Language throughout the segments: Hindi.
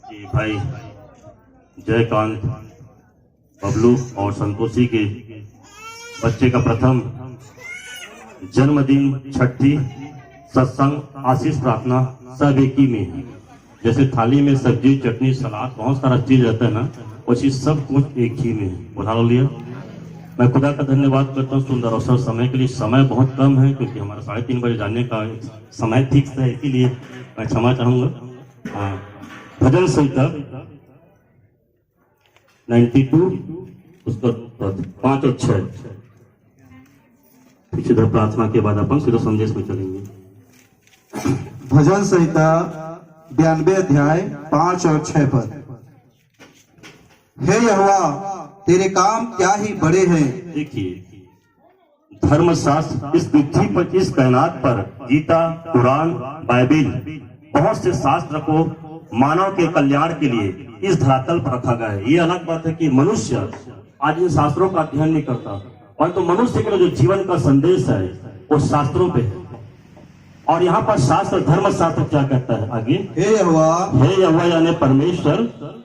कि भाई जयकांत बबलू और संतोषी के बच्चे का प्रथम जन्मदिन, छठी सत्संग, आशीष प्रार्थना सब एक ही में है। जैसे थाली में सब्जी, चटनी, सलाद, बहुत सारा चीज रहता है ना, वैसे सब कुछ एक ही में है। बुला लिया। मैं खुदा का धन्यवाद करता हूँ सुंदर अवसर समय के लिए। समय बहुत कम है क्योंकि हमारा 3:30 बजे जाने का समय फिक्स है, इसीलिए मैं क्षमा चाहूंगा। भजन संहिता 92 उसका 5 और 6 सीधा प्रार्थना के बाद अपन सीधा संदेश में चलेंगे। भजन संहिता 92 अध्याय 5 और 6 पद। हे यहोवा, तेरे काम क्या ही बड़े हैं। देखिए, धर्मशास्त्र इस पृथ्वी पर, इस कायनात पर गीता, कुरान, बाइबिल, बहुत से शास्त्र को मानव के कल्याण के लिए इस धरातल पर रखा गया है। ये अलग बात है कि मनुष्य आज इन शास्त्रों का अध्ययन नहीं करता, परंतु मनुष्य के लिए जो जीवन का संदेश है वो शास्त्रों पे है। और यहाँ पर शास्त्र, धर्मशास्त्र क्या कहता है आगे? हे यहोवा यानी परमेश्वर,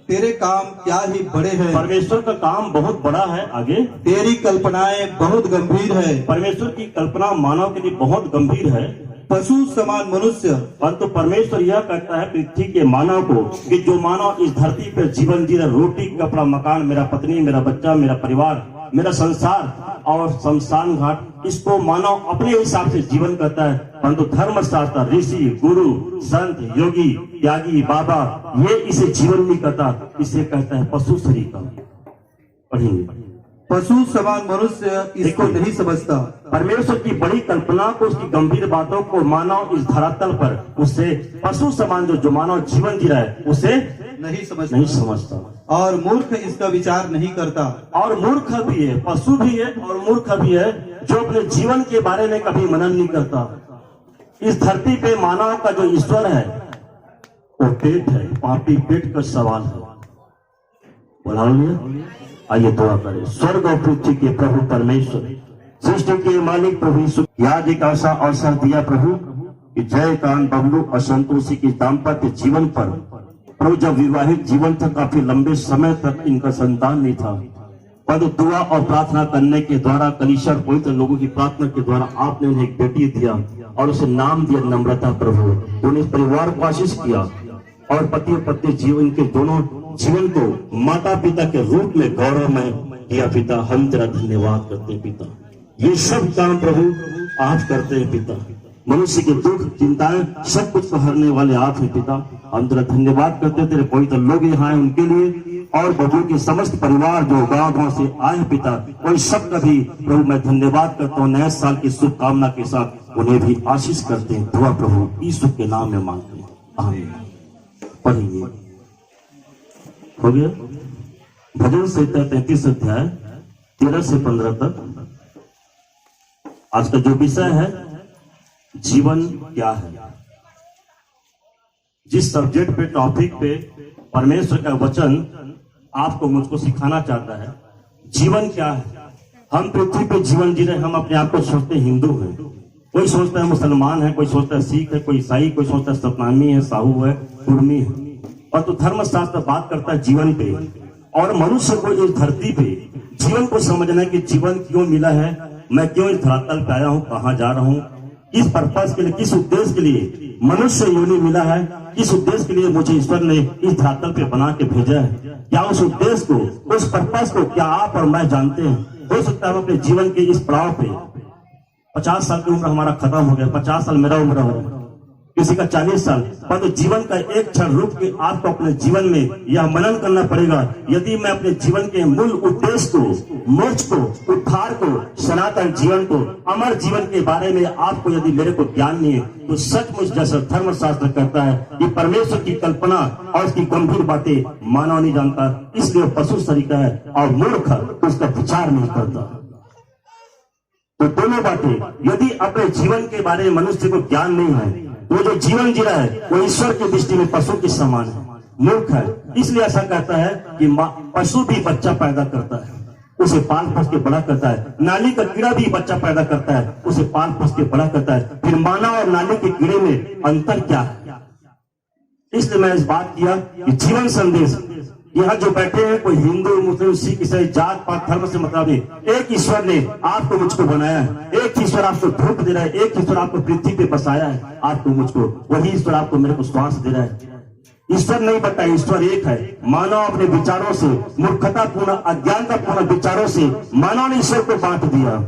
तेरे काम क्या ही बड़े हैं। परमेश्वर का काम बहुत बड़ा है। आगे, तेरी कल्पनाएं बहुत गंभीर है। परमेश्वर की कल्पना मानव के लिए बहुत गंभीर है। पशु समान मनुष्य, परंतु परमेश्वर यह कहता है पृथ्वी के मानव को कि जो मानव इस धरती पर जीवन जी रहा, रोटी, कपड़ा, मकान, मेरा पत्नी, मेरा बच्चा, मेरा परिवार, मेरा संसार और शमशान घाट, इसको मानव अपने हिसाब से जीवन करता है। परंतु धर्मशास्त्र, ऋषि, गुरु, संत, योगी, त्यागी, बाबा, ये इसे जीवन नहीं करता, इसे कहता है पशु शरीर का। पढ़ेंगे। पशु समान मनुष्य इसको नहीं समझता। परमेश्वर की बड़ी कल्पना को, उसकी गंभीर बातों को मानव इस धरातल पर उसे पशु समान जो मानव जीवन जी रहा है उसे नहीं समझता। और मूर्ख इसका विचार नहीं करता। और मूर्ख भी है, पशु भी है और मूर्ख भी है जो अपने जीवन के बारे में कभी मनन नहीं करता। इस धरती पे मानव का जो ईश्वर है वो पेट है, पापी पेट का सवाल है। बोला लिया। आइए दुआ करें। स्वर्ग और पृथ्वी के प्रभु परमेश्वर, सृष्टि के मालिक प्रभु यीशु, याद एक ऐसा अवसर दिया प्रभु कि जयकांत बबलू और संतोषी की दाम्पत्य जीवन पर प्रभु जब विवाहित जीवन था, काफी लंबे समय तक इनका संतान नहीं था, पर दुआ और प्रार्थना करने के द्वारा, कलीसिया पवित्र लोगों की प्रार्थना के द्वारा आपने उन्हें एक बेटी दिया और उसे नाम दिया नम्रता प्रभु। उन्हें परिवार को आशीष किया और पति और पत्नी जीवन के दोनों जीवन को माता पिता के रूप में गौरव में दिया। पिता, हम तेरा धन्यवाद करते हैं पिता। ये सब काम प्रभु आप करते हैं पिता। मनुष्य के दुख, चिंताएं, सब कुछ को हरने वाले आप हैं पिता। हम तेरा धन्यवाद करते हैं। तेरे पवित्र लोग यहाँ आए उनके लिए और बबलू के समस्त परिवार जो गांव से आए हैं पिता, उन सब का भी प्रभु मैं धन्यवाद करता हूँ। नए साल की शुभकामना के साथ उन्हें भी आशीष करते हैं। दुआ प्रभु यीशु के नाम में मांगते हैं, आमीन। पढ़ेंगे। हो गया। भजन संहिता 33 अध्याय 13 से 15 तक। आज का जो विषय है जीवन क्या है। जिस सब्जेक्ट पे, टॉपिक पे परमेश्वर का वचन आपको मुझको सिखाना चाहता है, जीवन क्या है। हम पृथ्वी पे जीवन जी रहे, हम अपने आप को सोचते हिंदू हैं, कोई सोचता है मुसलमान है, कोई सोचता है सिख है, कोई ईसाई, कोई सोचता है सतनामी है, साहू है, कुर्मी है। और तो धर्मशास्त्र बात करता है जीवन पे और मनुष्य को इस धरती पे जीवन को समझना है कि जीवन क्यों मिला है, मैं क्यों इस धरातल पे आया हूँ, कहाँ जा रहा हूँ, किस पर्पस के लिए, किस उद्देश्य के लिए मनुष्य योनि मिला है, किस उद्देश्य के लिए मुझे ईश्वर ने इस धरातल पे बना के भेजा है। क्या उस उद्देश्य को, उस पर्पस को क्या आप और मैं जानते हैं? हो सकता है हम अपने जीवन के इस पड़ाव पे 50 साल की उम्र हमारा खत्म हो गया, 50 साल मेरा उम्र हो गया, किसी का 40 साल, पर तो जीवन का एक क्षण रुक के आपको अपने जीवन में यह मनन करना पड़ेगा। यदि मैं अपने जीवन के मूल उद्देश्य को, मोक्ष को, उद्धार को, सनातन जीवन को, अमर जीवन के बारे में आपको यदि मेरे को ज्ञान नहीं है, तो सचमुच जैसा धर्मशास्त्र कहता है कि परमेश्वर की कल्पना और उसकी गंभीर बातें मानव नहीं जानता, इसलिए पशु शरीर है और मूर्ख उसका विचार नहीं करता। तो दोनों बातें, यदि अपने जीवन के बारे में मनुष्य को ज्ञान नहीं है, वो जो जीवन जी रहा है वो ईश्वर की दृष्टि में पशु के समान है, मूर्ख है। इसलिए ऐसा कहता है कि पशु भी बच्चा पैदा करता है, उसे पाल पोस के बड़ा करता है। नाली का कीड़ा भी बच्चा पैदा करता है, उसे पाल पोस के बड़ा करता है। फिर मानव और नाली के कीड़े में अंतर क्या है? इसलिए मैं इस बात किया कि जीवन संदेश, यहाँ जो बैठे हैं कोई हिंदू मुस्लिम सिख ईसाई जात पात धर्म से मतलब नहीं, एक ईश्वर ने आपको मुझको बनाया है, एक ईश्वर आपको धूप दे रहा है, एक ईश्वर आपको पृथ्वी पे बसाया है, आपको मुझको, वही ईश्वर आपको मेरे को श्वास दे रहा है। ईश्वर नहीं बता, ईश्वर एक है। मानव अपने विचारों से, मूर्खता पूर्ण अज्ञानता पूर्ण विचारों से मानव ने ईश्वर को बांट दिया।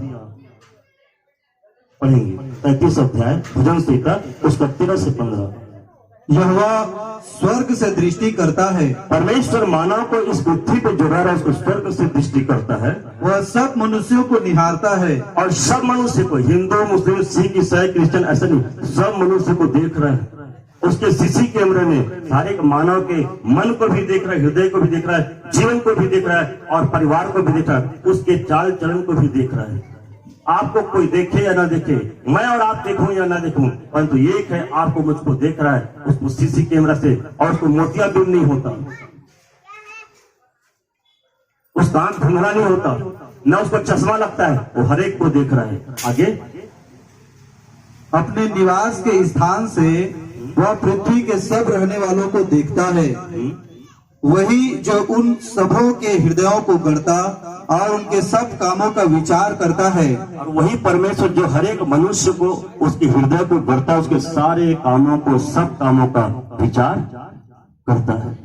पढ़ेंगे 33 अध्याय भजन संहिता उसका 13 से 15। यहोवा स्वर्ग से दृष्टि करता है, परमेश्वर मानव को इस पृथ्वी पे जो रह रहा है उसको स्वर्ग से दृष्टि करता है, वह सब मनुष्यों को निहारता है, और सब मनुष्य को, हिंदू मुस्लिम सिख ईसाई क्रिश्चियन ऐसा नहीं, सब मनुष्य को देख रहा है। उसके सीसी कैमरे में हर एक मानव के मन को भी देख रहा है, हृदय को भी देख रहा है, जीवन को भी देख रहा है, और परिवार को भी देख रहा है, उसके चाल चलन को भी देख रहा है। आपको कोई देखे या ना देखे, मैं और आप देखूं या ना देखूं, परंतु एक है, आपको मुझको देख रहा है, उसको सीसी कैमरा से, और उसको मोतियाबिंद नहीं होता, उसका आंख धुंधला नहीं होता, न उसको चश्मा लगता है, वो हर एक को देख रहा है। आगे, अपने निवास के स्थान से वह पृथ्वी के सब रहने वालों को देखता है, वही जो उन सबों के हृदयों को गढ़ता और उनके सब कामों का विचार करता है। और वही परमेश्वर जो हर एक मनुष्य को उसके हृदय को गढ़ता है, उसके सारे कामों को, सब कामों का विचार करता है।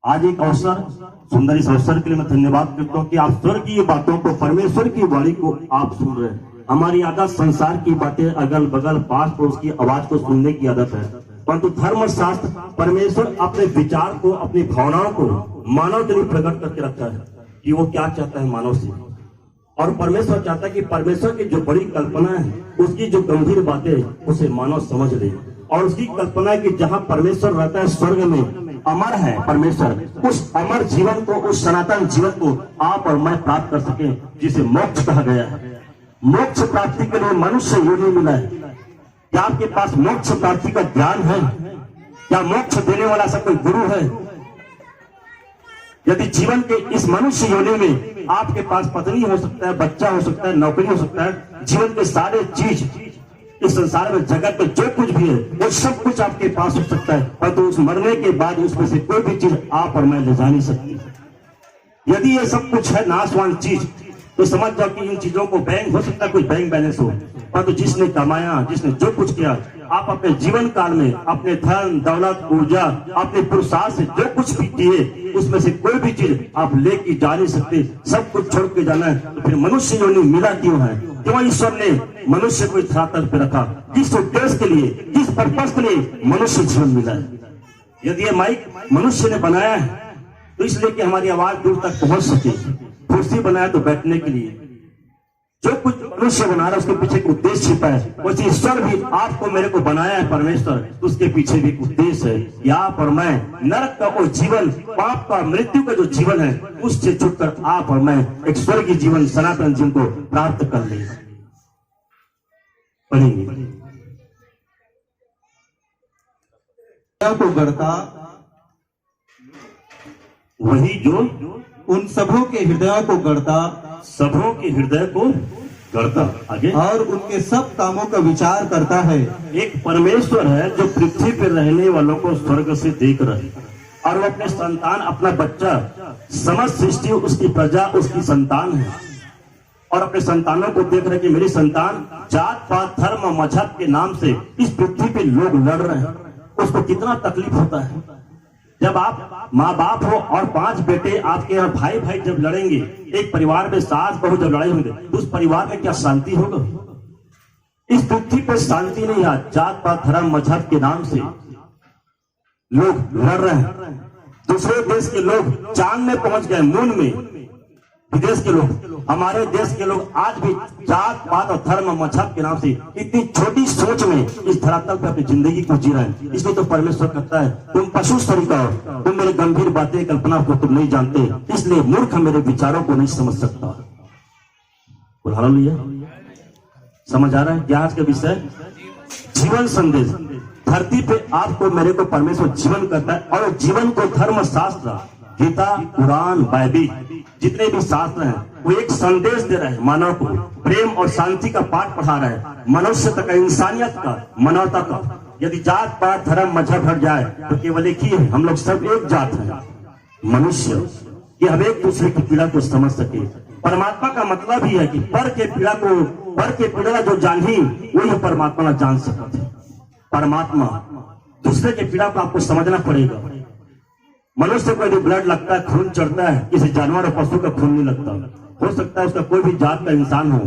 आज एक अवसर, सुंदर इस अवसर के लिए मैं धन्यवाद करता हूँ कि आप स्वर्गीय बातों को, परमेश्वर की वाणी को आप सुन रहे हैं। हमारी आदत संसार की बातें, अगल बगल पास पड़ोस की आवाज को सुनने की आदत है, परंतु धर्म शास्त्र परमेश्वर अपने विचार को, अपनी भावनाओं को मानव के लिए प्रकट करके रखता है कि वो क्या चाहता है मानव से। और परमेश्वर चाहता है कि परमेश्वर की जो बड़ी कल्पना है, उसकी जो गंभीर बातें, उसे मानव समझ ले। और उसकी कल्पना है कि जहाँ परमेश्वर रहता है स्वर्ग में, अमर है परमेश्वर, उस अमर जीवन को, उस सनातन जीवन को आप और मैं प्राप्त कर सके, जिसे मोक्ष कहा गया है। मोक्ष प्राप्ति के लिए मनुष्य योनि मिला है। क्या आपके पास मोक्ष प्राप्ति का ज्ञान है? क्या मोक्ष देने वाला सब कोई गुरु है? यदि जीवन के इस मनुष्य योनि में आपके पास पत्नी हो सकता है, बच्चा हो सकता है, नौकरी हो सकता है, जीवन के सारे चीज इस संसार में, जगत में जो कुछ भी है, वो सब कुछ आपके पास हो सकता है, परंतु उस मरने के बाद उसमें से कोई भी चीज आप और मैं ले जा नहीं सकती। यदि ये सब कुछ है नाशवान चीज, तो समझ जाओ कि इन चीजों को बैंक हो सकता है, कुछ बैंक बैलेंस हो, परंतु जिसने कमाया, जिसने जो कुछ किया, आप अपने जीवन काल में अपने धन दौलत ऊर्जा, अपने पुरुषार्थ से जो कुछ भी किए, उसमें से कोई भी चीज आप लेके जा नहीं सकते। सब कुछ छोड़ के जाना है। तो फिर मनुष्य योनि मिला क्यों है? क्यों ईश्वर ने मनुष्य को इस धरातल पे रखा? किस उद्देश्य के लिए, किस पर्पस के लिए मनुष्य जीवन मिला है? यदि ये माइक मनुष्य ने बनाया है तो इसलिए कि हमारी आवाज दूर तक पहुंच सके, कुर्सी बनाया तो बैठने के लिए, जो कुछ मनुष्य बना रहा है उसके पीछे एक उद्देश्य छिपा है। वैसे ईश्वर भी आपको मेरे को बनाया है परमेश्वर, तो उसके पीछे भी एक उद्देश्य है कि आप और मैं नरक का वो जीवन, पाप का, मृत्यु का जो जीवन है, उससे छुटकर आप और मैं एक स्वर्गीय जीवन, सनातन जीवन को प्राप्त कर ले। पढ़ेंगे, को गढ़ता, वही जो उन सबों के हृदयों को गढ़ता, सबों के हृदय को गढ़ता। आगे, और उनके सब कामों का विचार करता है। एक परमेश्वर है जो पृथ्वी पर रहने वालों को स्वर्ग से देख रहे हैं, और वो अपने संतान, अपना बच्चा, समस्त सृष्टि उसकी प्रजा, उसकी संतान है, और अपने संतानों को देख रहे कि मेरी संतान जात पात धर्म मजहब के नाम से इस पृथ्वी पे लोग लड़ रहे हैं। उसको कितना तकलीफ होता है जब आप माँ बाप हो और 5 बेटे आपके यहाँ भाई भाई जब लड़ेंगे, एक परिवार में सास बहू जब लड़ाई होंगे, तो उस परिवार में क्या शांति होगा? इस पृथ्वी पर शांति नहीं है। जात पात धर्म मजहब के नाम से लोग लड़ रहे हैं। दूसरे देश के लोग चांद में पहुंच गए, मून में। विदेश के लोग, हमारे देश के लोग आज भी जात पात और धर्म मजहब के नाम से इतनी छोटी सोच में इस धरातल पर अपनी जिंदगी को जी रहे हैं। इसलिए तो परमेश्वर कहता है तुम पशु शरीर का हो, तुम मेरे गंभीर बातें, कल्पना को तुम नहीं जानते, इसलिए मूर्ख मेरे विचारों को नहीं समझ सकता। हालेलुया। समझ आ रहा है क्या आज का विषय? जीवन संदेश। धरती पे आपको मेरे को परमेश्वर जीवन करता है, और जीवन को धर्म शास्त्र, गीता, कुरान, बाइबिल, जितने भी शास्त्र हैं, वो एक संदेश दे रहे हैं मानव को। प्रेम और शांति का पाठ पढ़ा रहे हैं, मनुष्य तक, इंसानियत का, मानवता का। यदि जात पात धर्म मजहब हट जाए तो केवल एक ही है, हम लोग सब एक जात हैं, मनुष्य, कि हम एक दूसरे की पीड़ा को समझ सके। परमात्मा का मतलब ही है कि पर के पीड़ा जो जानी वही परमात्मा जान सकते। परमात्मा दूसरे के पीड़ा को आपको समझना पड़ेगा। मनुष्य को यदि ब्लड लगता है, खून चढ़ता है, किसी जानवर और पशु का खून नहीं लगता। हो सकता है उसका कोई भी जात का इंसान हो,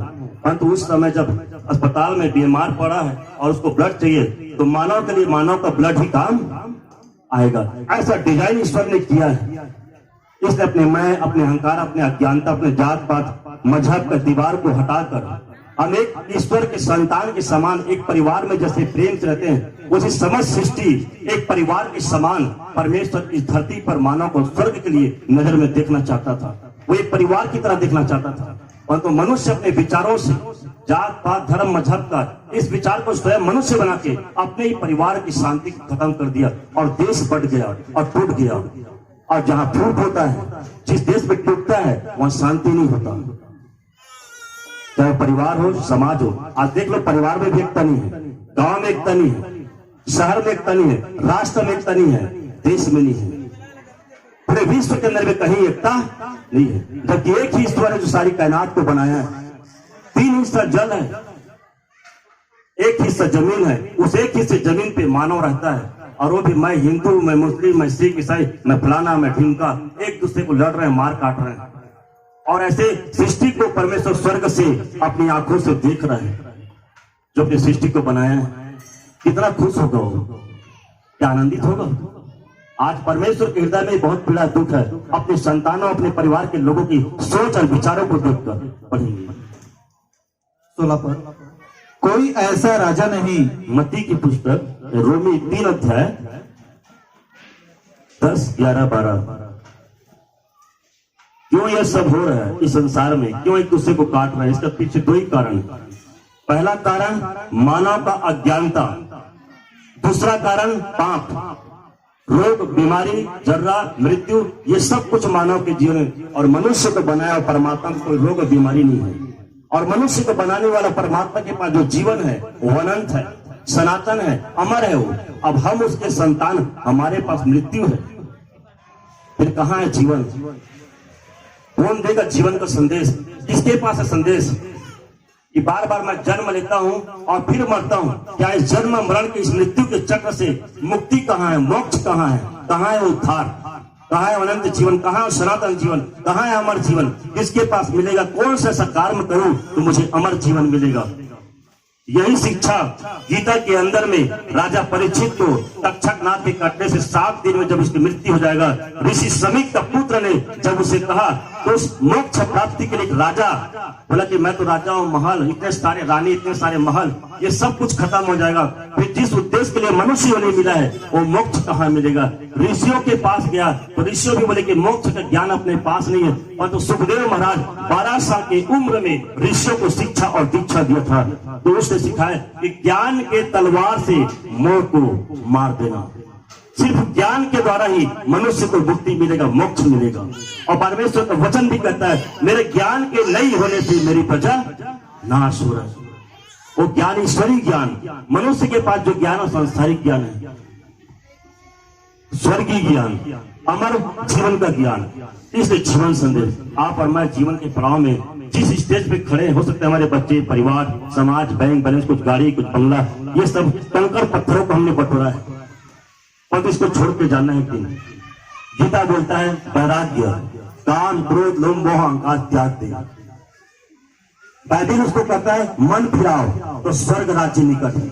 परंतु उस समय जब अस्पताल में बीमार पड़ा है और उसको ब्लड चाहिए तो मानव के लिए मानव का ब्लड ही काम आएगा। ऐसा डिजाइन ईश्वर ने किया है। इसने अपने मैं, अपने अहंकार, अपने अज्ञानता, अपने जात पात मजहब का दीवार को हटाकर हम एक ईश्वर के संतान के समान एक परिवार में जैसे प्रेम से रहते हैं, उसी समस्त सृष्टि एक परिवार के समान परमेश्वर इस धरती पर मानव को स्वर्ग के लिए नजर में देखना चाहता था। वो एक परिवार की तरह देखना चाहता था, परंतु मनुष्य अपने विचारों से जात पात धर्म मजहब का इस विचार को स्वयं मनुष्य बना के अपने ही परिवार की शांति को खत्म कर दिया और देश बढ़ गया और टूट गया। और जहां फूट होता है, जिस देश में टूटता है, वहां शांति नहीं होता। चाहे परिवार हो, समाज हो। आज देख लो, परिवार में भी एक तनी है, गांव में एक तनी है, शहर में एक तनी है, राष्ट्र में एक तनी है, देश में नहीं है। पूरे विश्व के अंदर में कहीं एकता नहीं है, जबकि एक ही ईश्वर है जो सारी कायनात को बनाया है। 3 हिस्सा जल है, 1 हिस्सा जमीन है, उस 1 हिस्से जमीन पे मानव रहता है। और वो भी मैं हिंदू, मैं मुस्लिम, मैं सिख, ईसाई, मैं फलाना, मैं ढिमका, एक दूसरे को लड़ रहे हैं, मार काट रहे हैं। और ऐसे सृष्टि को परमेश्वर स्वर्ग से अपनी आंखों से देख रहे हैं। जो अपनी सृष्टि को बनाया है, कितना खुश होगा वो, क्या आनंदित होगा। आज परमेश्वर के हृदय में बहुत पीड़ा दुख है, अपने संतानों, अपने परिवार के लोगों की सोच और विचारों को देखकर। पढ़ेंगे 16 पर, कोई ऐसा राजा नहीं। मत्ती की पुस्तक रोमी 3 अध्याय 10, 11, 12। क्यों यह सब हो रहा है इस संसार में, क्यों एक दूसरे को काट रहे हैं? इसका पीछे 2 ही कारण। पहला कारण मानव का अज्ञानता, दूसरा कारण पाप, रोग, बीमारी, जर्रा, मृत्यु, ये सब कुछ मानव के जीवन में। और मनुष्य को बनाया परमात्मा को कोई रोग बीमारी नहीं है। और मनुष्य को बनाने वाला परमात्मा के पास जो जीवन है वो अनंत है, सनातन है, अमर है वो। अब हम उसके संतान, हमारे पास मृत्यु है, फिर कहाँ है जीवन? कौन देगा जीवन का संदेश? किसके पास है संदेश कि बार बार मैं जन्म लेता हूं और फिर मरता हूं? क्या इस जन्म मरण के इस मृत्यु के चक्र से मुक्ति कहाँ है? मोक्ष कहाँ है? कहाँ है उद्धार? कहाँ है अनंत जीवन? कहाँ है सनातन जीवन? कहाँ है अमर जीवन? किसके पास मिलेगा? कौन सा ऐसा कर्म करूं तो मुझे अमर जीवन मिलेगा? यही शिक्षा गीता के अंदर में राजा परीक्षित को तक्षकनाथ के काटने से 7 दिन में जब उसकी मृत्यु हो जाएगा, ऋषि समीक का पुत्र ने जब उसे कहा तो उस मोक्ष प्राप्ति के लिए राजा बोला कि मैं तो राजा हूं, महल इतने सारे, रानी इतने सारे महल, ये सब कुछ खत्म हो जाएगा। फिर जिस उद्देश्य के लिए मनुष्य होने मिला है वो मोक्ष कहाँ मिलेगा? ऋषियों के पास गया तो ऋषियों भी बोले कि मोक्ष का ज्ञान अपने पास नहीं है। और तो सुखदेव महाराज 12 साल की उम्र में ऋषियों को शिक्षा और दीक्षा दिया था। तो उसने सिखाया कि ज्ञान के तलवार से मोह को मार देना। सिर्फ ज्ञान के द्वारा ही मनुष्य को मुक्ति मिलेगा, मोक्ष मिलेगा। और परमेश्वर का वचन भी कहता है, मेरे ज्ञान के नहीं होने से मेरी प्रजा नाश हो रहा है। वो ज्ञान ईश्वरीय ज्ञान, मनुष्य के पास जो ज्ञान और सांसारिक ज्ञान है, स्वर्गीय ज्ञान, अमर जीवन का ज्ञान। इसलिए जीवन संदेश, आप और मैं जीवन के पड़ाव में जिस स्टेज पे खड़े हो सकते हैं, हमारे बच्चे, परिवार, समाज, बैंक बैलेंस, कुछ गाड़ी, कुछ बंगला, ये सब कंकड़ पत्थरों को हमने बटोरा है, और इसको छोड़ के जाना है कि गीता बोलता है वैराग्य, काम, क्रोध, लोभ, मोह, अहंकार त्याग दे। बाइबिल उसको कहता है मन फिराओ तो स्वर्ग राज्य निकट है।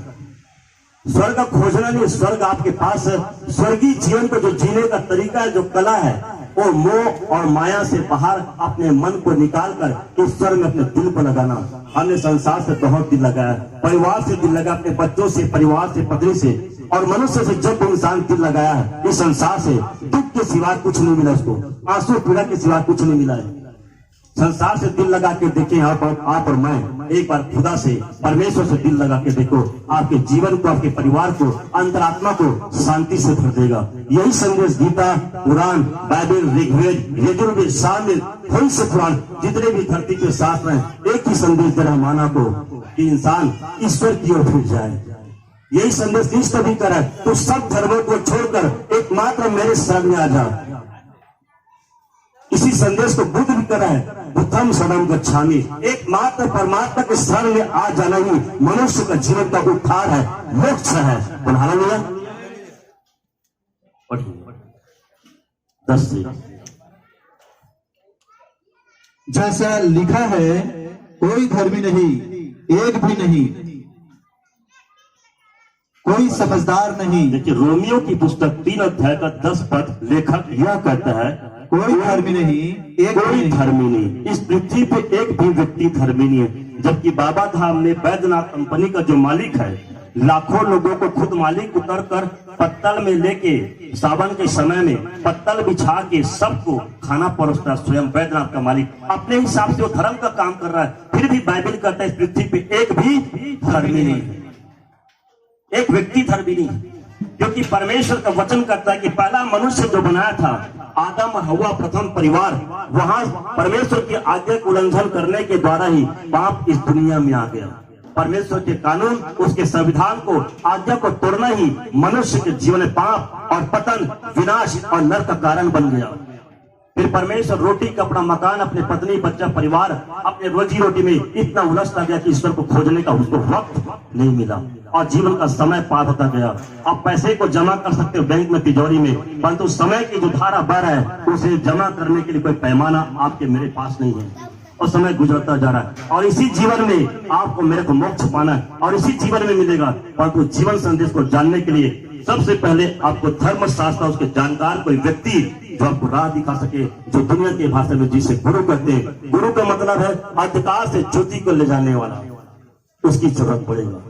स्वर्ग खोजना नहीं, स्वर्ग आपके पास है। स्वर्गीय जीवन को जो जीने का तरीका है, जो कला है, वो मोह और माया से बाहर अपने मन को निकाल कर ईश्वर में अपने दिल को लगाना। हमने संसार से बहुत दिल लगाया, परिवार से दिल लगा, अपने बच्चों से, परिवार से, पत्नी से और मनुष्य से जब इंसान दिल लगाया है, इस संसार से दुख के सिवा कुछ नहीं मिला उसको, आंसू पीड़ा के सिवा कुछ नहीं मिला है। संसार से दिल लगा के देखें आप और मैं, एक बार खुदा से, परमेश्वर से दिल लगा के देखो, आपके जीवन को, आपके परिवार को, अंतरात्मा को शांति से भर देगा। यही संदेश गीता, कुरान, बाइबल, ऋग्वेद, यजुर्वेद, सामवेद, हंस पुराण, जितने भी धरती के शास्त्र हैं, एक ही संदेश दे रहा मानव को कि इंसान ईश्वर की ओर फिर जाए। यही संदेश इस भी करा, तो सब धर्मों को छोड़कर एकमात्र मेरे शरण में आ जा। इसी संदेश को बुद्ध भी करा है, बुद्धम शरणं गच्छामि। एकमात्र परमात्मा के शरण में आ जाना ही मनुष्य का जीवन का उद्धार है, मोक्ष है। हालेलुया। पढ़िए 10 से। जैसा लिखा है, कोई धर्मी नहीं, एक भी नहीं, कोई समझदार नहीं। देखिए रोमियो की पुस्तक 3 अध्याय का 10 पद लेखक यह कहता है, कोई धर्मी नहीं, एक भी कोई नहीं। धर्मी नहीं। इस पृथ्वी पे एक भी व्यक्ति धर्मी नहीं है, जबकि बाबा धाम में बैद्यनाथ कंपनी का जो मालिक है, लाखों लोगों को खुद मालिक उतर कर पत्तल में लेके सावन के समय में पत्तल बिछा के सबको खाना परोसता है। स्वयं बैद्यनाथ का मालिक अपने हिसाब से वो धर्म का काम कर रहा है, फिर भी बाइबल कहता है इस पृथ्वी पे एक भी धर्मी नहीं है, एक व्यक्ति धर्मी नहीं है। क्योंकि परमेश्वर का वचन करता है कि पहला मनुष्य जो बनाया था आदम और हव्वा, प्रथम परिवार, वहां परमेश्वर की आज्ञा को उल्लंघन करने के द्वारा ही पाप इस दुनिया में आ गया। परमेश्वर के कानून, उसके संविधान को, आज्ञा को तोड़ना ही मनुष्य के जीवन में पाप और पतन, विनाश और नरक का कारण बन गया। फिर परमेश्वर रोटी, कपड़ा, मकान, अपने पत्नी, बच्चा, परिवार, अपने रोजी रोटी में इतना उलझता गया कि ईश्वर को खोजने का उसको वक्त नहीं मिला और जीवन का समय पार होता गया। आप पैसे को जमा कर सकते हो बैंक में, तिजोरी में, परंतु समय की जो धारा बह रहा है उसे जमा करने के लिए कोई पैमाना आपके मेरे पास नहीं है और समय गुजरता जा रहा है। और इसी जीवन में आपको मेरे को मोक्ष पाना है और इसी जीवन में मिलेगा, परंतु जीवन संदेश को जानने के लिए सबसे पहले आपको धर्म शास्त्र, उसके जानकार कोई व्यक्ति जो आपको राह दिखा सके, जो दुनिया की भाषा में जिसे गुरु कहते हैं। गुरु का मतलब है अंधकार से ज्योति को ले जाने वाला, उसकी जरूरत पड़ेगा।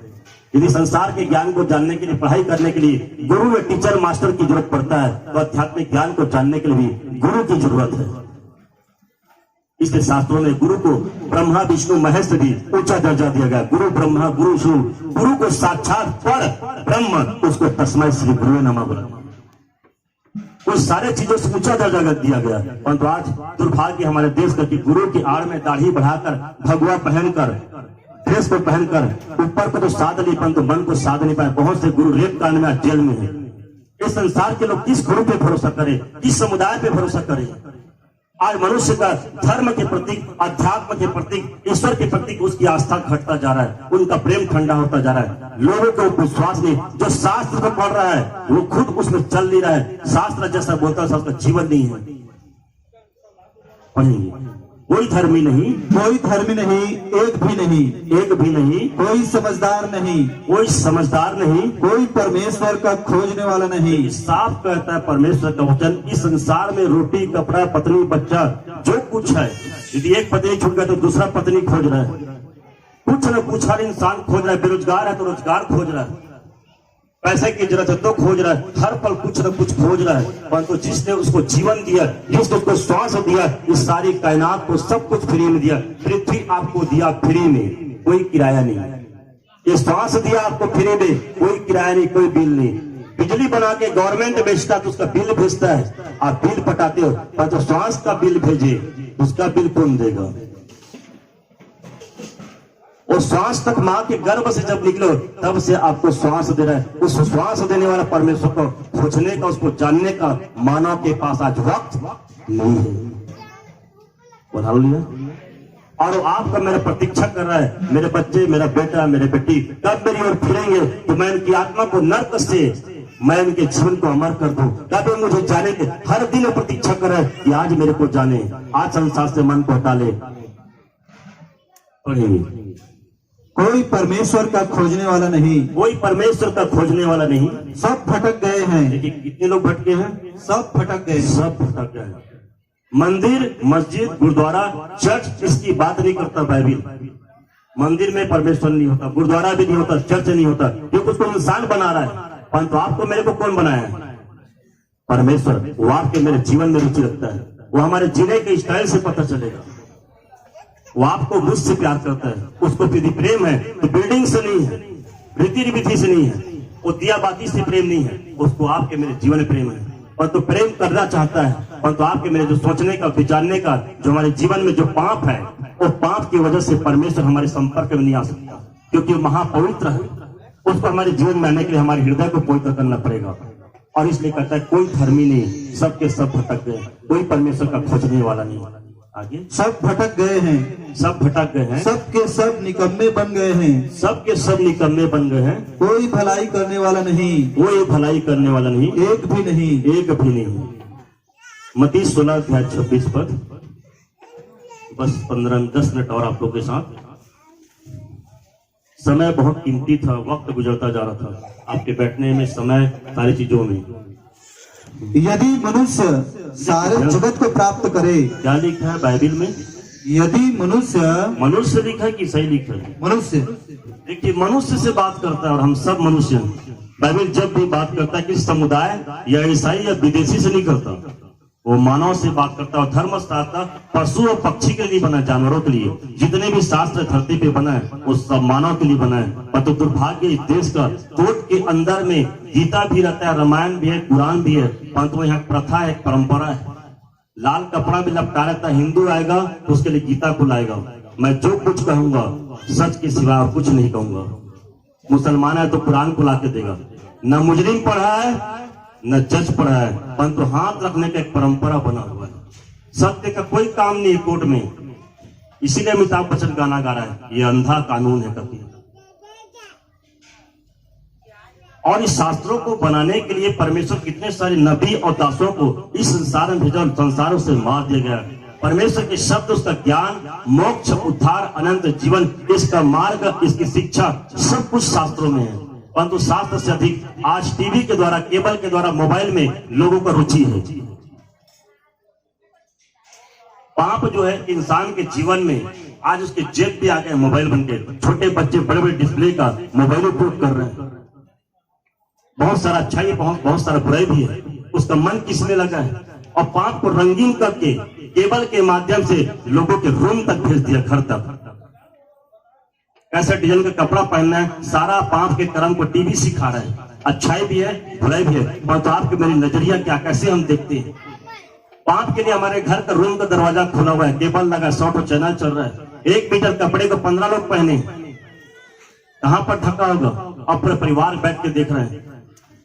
यदि संसार के ज्ञान को जानने के लिए, पढ़ाई करने के लिए गुरु या टीचर, मास्टर की जरूरत पड़ता है, तो आध्यात्मिक ज्ञान को जानने के लिए भी गुरु की जरूरत है। इसलिए शास्त्रों में गुरु को ब्रह्मा, विष्णु, महेश से भी ऊंचा दर्जा दिया गया। गुरु ब्रह्मा, गुरु विष्णु, गुरु को साक्षात पर ब्रह्म, उसको तस्मै श्री गुरुवे नमः बोला। उस सारे चीजों से ऊंचा दर्जा दिया गया। परंतु आज दुर्भाग्य हमारे देश का कि गुरु की आड़ में दाढ़ी बढ़ाकर, भगवा पहनकर, ड्रेस को पहनकर ऊपर को तो साध ली, परंतु मन को साध नहीं पाए। बहुत से गुरु रेप कांड में जेल में है। इस संसार के लोग किस गुरु पे भरोसा करें, किस समुदाय पे भरोसा करें? आज मनुष्य का धर्म के प्रति, अध्यात्म के प्रति, ईश्वर के प्रति उसकी आस्था घटता जा रहा है, उनका प्रेम ठंडा होता जा रहा है। लोगों को विश्वास नहीं, जो शास्त्र को पढ़ रहा है वो खुद उसमें चल नहीं रहा है। शास्त्र जैसा बोलता है उसका जीवन नहीं है। पढ़ेंगे, कोई धर्मी नहीं, कोई धर्मी नहीं, एक भी नहीं, एक भी नहीं, कोई समझदार नहीं, कोई समझदार नहीं, कोई परमेश्वर का खोजने वाला नहीं। साफ कहता है परमेश्वर का वचन, इस संसार में रोटी, कपड़ा, पत्नी, बच्चा, जो कुछ है, यदि एक पत्नी छूट गया तो दूसरा पत्नी खोज रहा है। कुछ न कुछ हर इंसान खोज रहा है। बेरोजगार है तो रोजगार खोज रहा है, पैसे की जरूरत है तो खोज रहा है, हर पल कुछ न कुछ खोज रहा है। परंतु जिसने उसको जीवन दिया, जिसने उसको श्वास दिया, इस सारी कायनात को सब कुछ फ्री में दिया। पृथ्वी आपको दिया फ्री में, कोई किराया नहीं। ये श्वास दिया आपको फ्री में, कोई किराया नहीं, कोई बिल नहीं। बिजली बना के गवर्नमेंट बेचता तो उसका बिल भेजता है, आप बिल पटाते हो, परंतु श्वास का बिल भेजे उसका बिल कौन देगा? और श्वास तक मां के गर्भ से जब निकलो तब से आपको श्वास दे रहा है। उस श्वास देने वाला परमेश्वर को खोजने का, उसको जानने का मानव के पास आज वक्त नहीं है। बता लिया। और वो आपका मेरा प्रतीक्षा कर रहा है, मेरे बच्चे, मेरा बेटा, मेरे बेटी कब मेरी ओर फिरेंगे तो मैं उनकी आत्मा को नर्क से, मैं उनके जीवन को अमर कर दूं। कब मुझे जाने के, हर दिन वो प्रतीक्षा कर रहा है कि आज मेरे को जाने, आज संसार से मन को हटा ले। कोई परमेश्वर का खोजने वाला नहीं, कोई परमेश्वर का खोजने वाला नहीं। सब भटक गए हैं। देखिए कितने लोग भटके हैं, सब भटक गए, सब भटक गए। मंदिर, मस्जिद, गुरुद्वारा, चर्च, इसकी बात नहीं करता बाइबल। मंदिर में परमेश्वर नहीं होता, गुरुद्वारा भी नहीं होता, चर्च नहीं होता, क्योंकि उसको इंसान बना रहा है। परंतु आपको मेरे को कौन बनाया है? परमेश्वर। वो आपके मेरे जीवन में रुचि रखता है, वो हमारे जीने के स्टाइल से पता चलेगा। वो आपको मुझसे प्यार करता है, उसको यदि प्रेम है तो बिल्डिंग से नहीं है, रीति विधि से नहीं है, वो दिया बाती से प्रेम नहीं है, उसको आपके मेरे जीवन में प्रेम है। और तो प्रेम करना चाहता है, परंतु आपके मेरे जो सोचने का, विचारने का, जो हमारे जीवन में जो पाप है, वो पाप की वजह से परमेश्वर हमारे संपर्क में नहीं आ सकता, क्योंकि वो महापवित्र है। उसको हमारे जीवन में आने के लिए हमारे हृदय को पवित्र करना पड़ेगा। और इसलिए कहता है कोई धर्मी नहीं, सबके सब भटक गए, कोई परमेश्वर का खोजने वाला नहीं। आगे, सब भटक गए हैं, सब भटक गए हैं, सब के सब निकम्मे बन गए हैं, सब के सब निकम्मे बन गए हैं, कोई भलाई करने वाला नहीं, कोई भलाई करने वाला नहीं, एक भी नहीं। एक भी नहीं। मत्ती 16:26 पद, बस 10 मिनट और आप लोग के साथ। समय बहुत कीमती था, वक्त गुजरता जा रहा था, आपके बैठने में समय, सारी चीजों में। यदि मनुष्य सारे जगत को प्राप्त करे, क्या लिखा है बाइबिल में? यदि मनुष्य लिखा है कि सही लिखा है? मनुष्य, देखिए मनुष्य से बात करता है और हम सब मनुष्य हैं। बाइबिल जब भी बात करता है कि समुदाय या ईसाई या विदेशी से नहीं करता, वो मानव से बात करता है। और धर्मशास्त्र पशु और पक्षी के लिए बना, जानवरों के लिए। जितने भी शास्त्र धरती पे बना है वो सब मानव के लिए बना है। पर तो दुर्भाग्य इस देश का, कोर्ट के अंदर में गीता भी रहता है, रामायण भी है, कुरान भी है, परंतु यहाँ प्रथा है, परंपरा है। लाल कपड़ा भी लपटा रहता है, हिंदू आएगा तो उसके लिए गीता को लाएगा। मैं जो कुछ कहूंगा सच के सिवा और कुछ नहीं कहूंगा। मुसलमान है तो कुरान को ला के देगा। न मुजरिम पढ़ा है न जज पढ़ा है, परंतु हाथ रखने का एक परंपरा बना हुआ है। सत्य का कोई काम नहीं है कोर्ट में। इसीलिए अमिताभ बच्चन गाना गा रहा है, ये अंधा कानून है करके। और इस शास्त्रों को बनाने के लिए परमेश्वर कितने सारे नबी और दासों को इस संसार में भेजा और संसारों से मार दिया गया। परमेश्वर के शब्द, उसका ज्ञान, मोक्ष, उद्धार, अनंत जीवन, इसका मार्ग, इसकी शिक्षा, सब कुछ शास्त्रों में है। परंतु शास्त्र से अधिक आज टीवी के द्वारा, केबल के द्वारा, मोबाइल में लोगों का रुचि है। पाप जो है इंसान के जीवन में, आज उसके जेब भी आ गए मोबाइल बनके। छोटे बच्चे बड़े बड़े डिस्प्ले का मोबाइल उपयोग कर रहे हैं। बहुत सारा अच्छाई, बहुत सारा बुराई भी है। उसका मन किसमें लगा है? और पाप को रंगीन करके केबल के माध्यम से लोगों के रूम तक भेज दिया, घर तक। कैसा डिजाइन का कपड़ा पहनना है, सारा पाप के कर्म को टीवी सिखा रहा है। अच्छाई भी है, बुराई भी है, परंतु आपके मेरी नजरिया क्या, कैसे हम देखते हैं? पाप के लिए हमारे घर का रूम का दरवाजा खुला हुआ है, केबल लगा, 100 चैनल चल रहा है। 1 मीटर कपड़े को 15 लोग पहने, कहां पर ढका होगा? अपने परिवार बैठ के देख रहे हैं।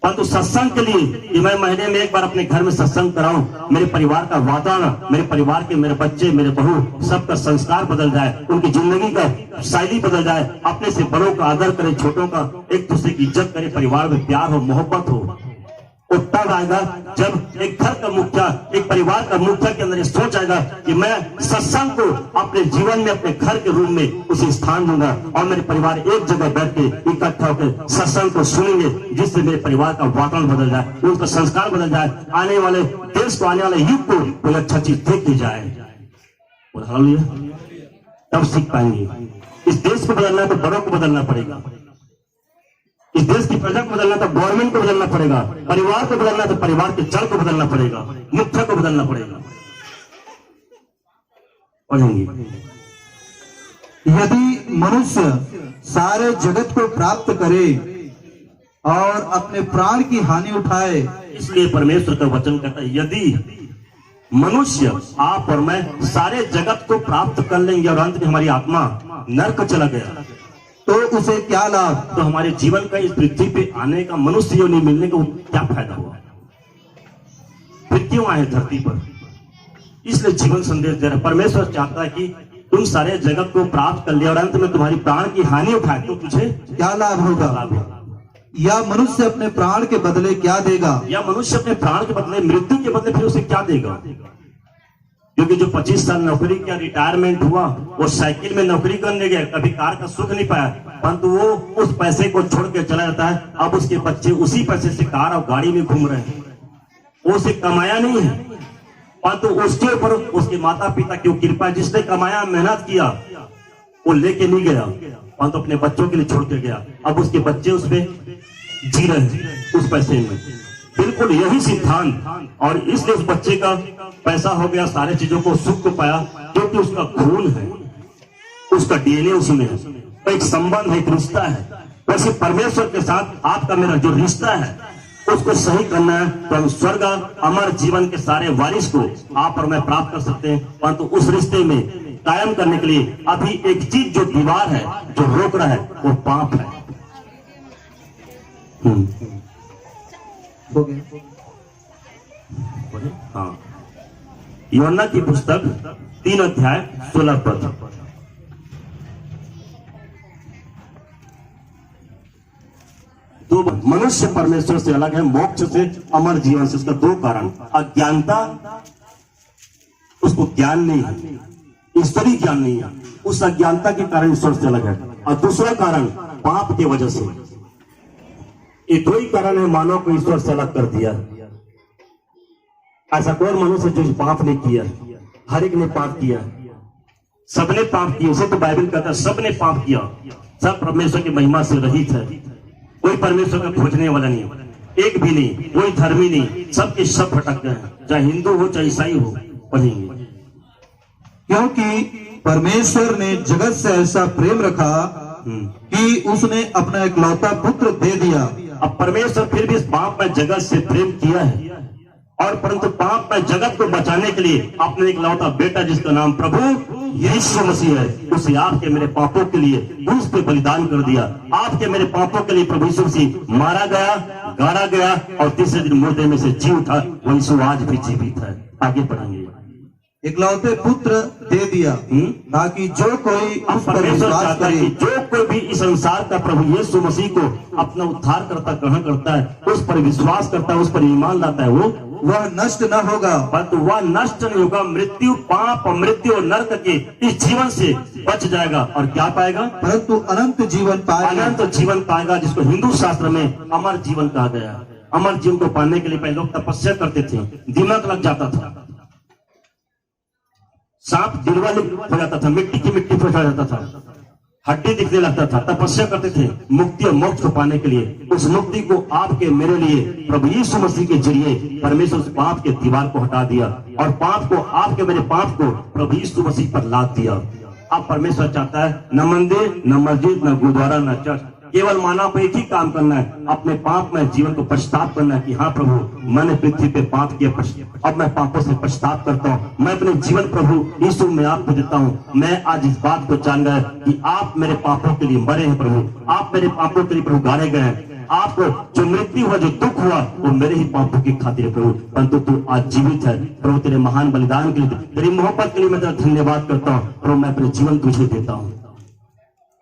परंतु सत्संग के लिए कि मैं महीने में एक बार अपने घर में सत्संग कराऊं, मेरे परिवार का वातावरण, मेरे परिवार के, मेरे बच्चे, मेरे बहू, सबका संस्कार बदल जाए, उनकी जिंदगी का शैली बदल जाए, अपने से बड़ों का आदर करे, छोटों का एक दूसरे की इज्जत करे, परिवार में प्यार हो, मोहब्बत हो। और तब आएगा जब एक घर का मुखिया, एक परिवार का मुखिया के अंदर सोच आएगा कि मैं सत्संग को अपने जीवन में, अपने घर के रूम में उसे स्थान दूंगा और मेरे परिवार एक जगह बैठ के इकट्ठा होकर सत्संग को सुनेंगे, जिससे मेरे परिवार का वातावरण बदल जाए, उनका संस्कार बदल जाए, आने वाले देश को, आने वाले युग को कोई अच्छा चीज देखी जाए। तब सीख पाएंगे। इस देश को बदलना है तो बड़ों को बदलना पड़ेगा। इस देश की प्रजा को बदलना तो गवर्नमेंट को बदलना पड़ेगा। परिवार को बदलना तो परिवार के जड़ को बदलना पड़ेगा, मुख्य को बदलना पड़ेगा। पढ़ेंगे, यदि मनुष्य सारे जगत को प्राप्त करे और अपने प्राण की हानि उठाए। इसलिए परमेश्वर का वचन कहता है, यदि मनुष्य, आप और मैं सारे जगत को प्राप्त कर लेंगे और अंत में हमारी आत्मा नरक चला गया, तो उसे क्या लाभ? तो हमारे जीवन का इस पृथ्वी पे आने का, मनुष्य योनि मिलने का क्या फायदा हुआ? फिर क्यों आए धरती पर? इसलिए जीवन संदेश दे रहा है। परमेश्वर चाहता है कि तुम सारे जगत को प्राप्त कर लिया और अंत में तुम्हारी प्राण की हानि उठाए, तो तुझे क्या लाभ होगा? या मनुष्य अपने प्राण के बदले क्या देगा? या मनुष्य अपने प्राण के बदले, मृत्यु के बदले फिर उसे क्या देगा? क्योंकि जो 25 साल नौकरी किया, रिटायरमेंट हुआ, वो साइकिल में नौकरी करने गया, कभी कार का सुख नहीं पाया, परंतु वो उस पैसे को छोड़ के चला जाता है। अब उसके बच्चे उसी पैसे से कार और गाड़ी में घूम रहे हैं। वो उसे कमाया नहीं है, परंतु उसके ऊपर उसके माता पिता की कृपा, जिसने कमाया, मेहनत किया, वो लेके नहीं गया, परंतु अपने बच्चों के लिए छोड़ के गया। अब उसके बच्चे उसमें जी रहे हैं, उस पैसे में। बिल्कुल यही सिद्धांत, और इसलिए उस बच्चे का पैसा हो गया, सारे चीजों को, सुख को पाया, क्योंकि उसका खून है, उसका डीएनए उसमें है, एक संबंध है, एक रिश्ता है। वैसे परमेश्वर के साथ आपका मेरा जो रिश्ता है, उसको सही करना है तो हम स्वर्ग, अमर जीवन के सारे वारिस को आप और मैं प्राप्त कर सकते हैं। परंतु उस रिश्ते में कायम करने के लिए अभी एक चीज जो दीवार है, जो रोक रहा है, वो पाप है। हो गया। हाँ, यूहन्ना की पुस्तक 3 अध्याय 16 पद। दो मनुष्य परमेश्वर से अलग है, मोक्ष से, अमर जीवन से। उसका 2 कारण। अज्ञानता, उसको ज्ञान नहीं है, ईश्वरीय ज्ञान नहीं है, उस अज्ञानता के कारण ईश्वर से अलग है। और दूसरा कारण पाप की वजह से। ये 2 ही कारण है मानव को ईश्वर से अलग कर दिया। ऐसा कोई मनुष्य जो पाप नहीं किया, हर एक ने पाप किया, सबने पाप किया। उसे तो बाइबल कहता है सबने पाप किया, सब परमेश्वर की महिमा से रहित है। कोई परमेश्वर का खोजने वाला नहीं, एक भी नहीं, कोई धर्मी नहीं, सबके सब भटक गए हैं, चाहे हिंदू हो चाहे ईसाई हो। पढ़ेंगे, क्योंकि परमेश्वर ने जगत से ऐसा प्रेम रखा कि उसने अपना इकलौता पुत्र दे दिया। अब परमेश्वर फिर भी इस पाप में जगत से प्रेम किया है, और परंतु पाप में जगत को बचाने के लिए अपने इकलौता बेटा, जिसका नाम प्रभु यीशु मसीह है, उसे आपके मेरे पापों के लिए क्रूस पे बलिदान कर दिया। आपके मेरे पापों के लिए प्रभु यीशु मसीह मारा गया, गाड़ा गया, और तीसरे दिन मुर्दे में से जी उठा। वो यीशु आज भी जीवित है। आगे पढ़ेंगे। इकलौते पुत्र दे दिया ताकि जो कोई उस पर परमेश्वर विश्वास चाहता है करे, कि जो कोई भी इस संसार का प्रभु यीशु मसीह को अपना उद्धार करता ग्रहण करता है, उस पर विश्वास करता है, उस पर ईमान लाता है, वह नष्ट न होगा, परंतु वह नष्ट नहीं होगा। मृत्यु, पाप, मृत्यु और नरक के इस जीवन से बच जाएगा, और क्या पाएगा? परंतु अनंत जीवन पाएगा। अनंत जीवन पाएगा, जिसको हिंदू शास्त्र में अमर जीवन कहा गया। अमर जीवन को पाने के लिए पहले लोग तपस्या करते थे, दिमाग लग जाता था, सांप दिलवा हो जाता था, मिट्टी की मिट्टी पर चढ़ जाता था, हड्डी दिखने लगता था। तपस्या करते थे मुक्ति और मोक्ष को पाने के लिए। उस मुक्ति को आपके मेरे लिए प्रभु यीशु मसीह के जरिए परमेश्वर उस पाप के दीवार को हटा दिया, और पाप को, आपके मेरे पाप को प्रभु यीशु मसीह पर लाद दिया। अब परमेश्वर चाहता है न मंदिर, न मस्जिद, न गुरुद्वारा, न चर्च, केवल मानव को एक ही काम करना है, अपने पाप में जीवन को पश्चाताप करना है कि हाँ प्रभु, मैंने पृथ्वी पे पाप किया, अब मैं पापों से पश्चाताप करता हूँ। मैं अपने जीवन प्रभु यीशु में आपको देता हूँ। मैं आज इस बात को जान गया कि आप मेरे पापों के लिए मरे हैं प्रभु, आप मेरे पापों के लिए प्रभु गाड़े गए हैं। आपको जो मृत्यु हुआ, जो दुख हुआ, वो मेरे ही पापों की खातिर है प्रभु, परंतु तू आज जीवित है प्रभु। तेरे महान बलिदान के लिए, तेरी मोहब्बत के लिए मैं तेरा धन्यवाद करता हूँ प्रभु। मैं अपने जीवन तुझे देता हूँ,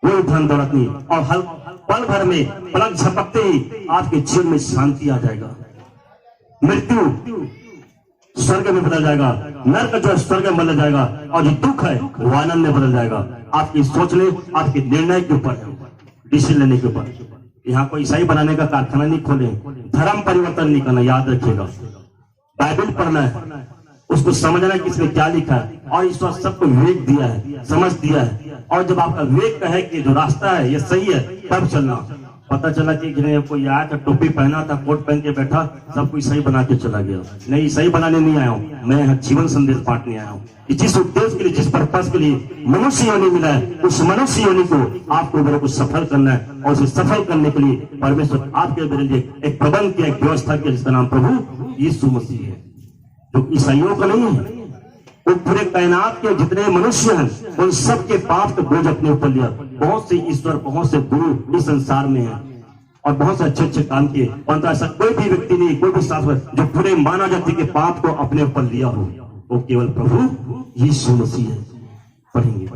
कोई धन दौलत नहीं, और हर पल भर में, पलक झपकते ही आपके जीवन में शांति आ जाएगा। मृत्यु स्वर्ग में बदल जाएगा, नरक जो है स्वर्ग में बदल जाएगा, और जो दुख है वो आनंद में बदल जाएगा। आपकी सोचने, आपके निर्णय के ऊपर है, डिसीजन लेने के ऊपर। यहाँ कोई ईसाई बनाने का कारखाना नहीं खोले, धर्म परिवर्तन नहीं करना, याद रखिएगा। बाइबल पढ़ना है, उसको समझना है कि इसमें क्या लिखा है, और ईश्वर सबको विवेक दिया है, समझ दिया है। और जब आपका विवेक कहे कि जो रास्ता है ये सही है, तब चलना। पता चला कि कोई आया था, टोपी पहना था, कोट पहन के बैठा, सब कोई सही बना के चला गया। नहीं, सही बनाने नहीं आया हूँ मैं, यहाँ जीवन संदेश बांटने आया हूँ। जिस उद्देश्य के लिए, जिस पर्पस के लिए मनुष्य योनि मिला है, उस मनुष्य योनि को आपको मेरे को सफल करना है, और उसे सफल करने के लिए परमेश्वर आपके मेरे लिए एक प्रबंध किया, एक व्यवस्था किया, जिसका नाम प्रभु यीशु मसीह है, जो ईसाइयों का नहीं है। वो पूरे कायनात के जितने मनुष्य हैं, उन सब के पाप का बोझ अपने ऊपर लिया। बहुत से ईश्वर, बहुत से गुरु इस संसार में हैं, और बहुत से अच्छे अच्छे काम किए, परंतु ऐसा कोई भी व्यक्ति नहीं, कोई भी शास्त्र जो पूरे मानव जाति के पाप को अपने ऊपर लिया हो, वो केवल प्रभु यीशु मसीह है। पढ़ेंगे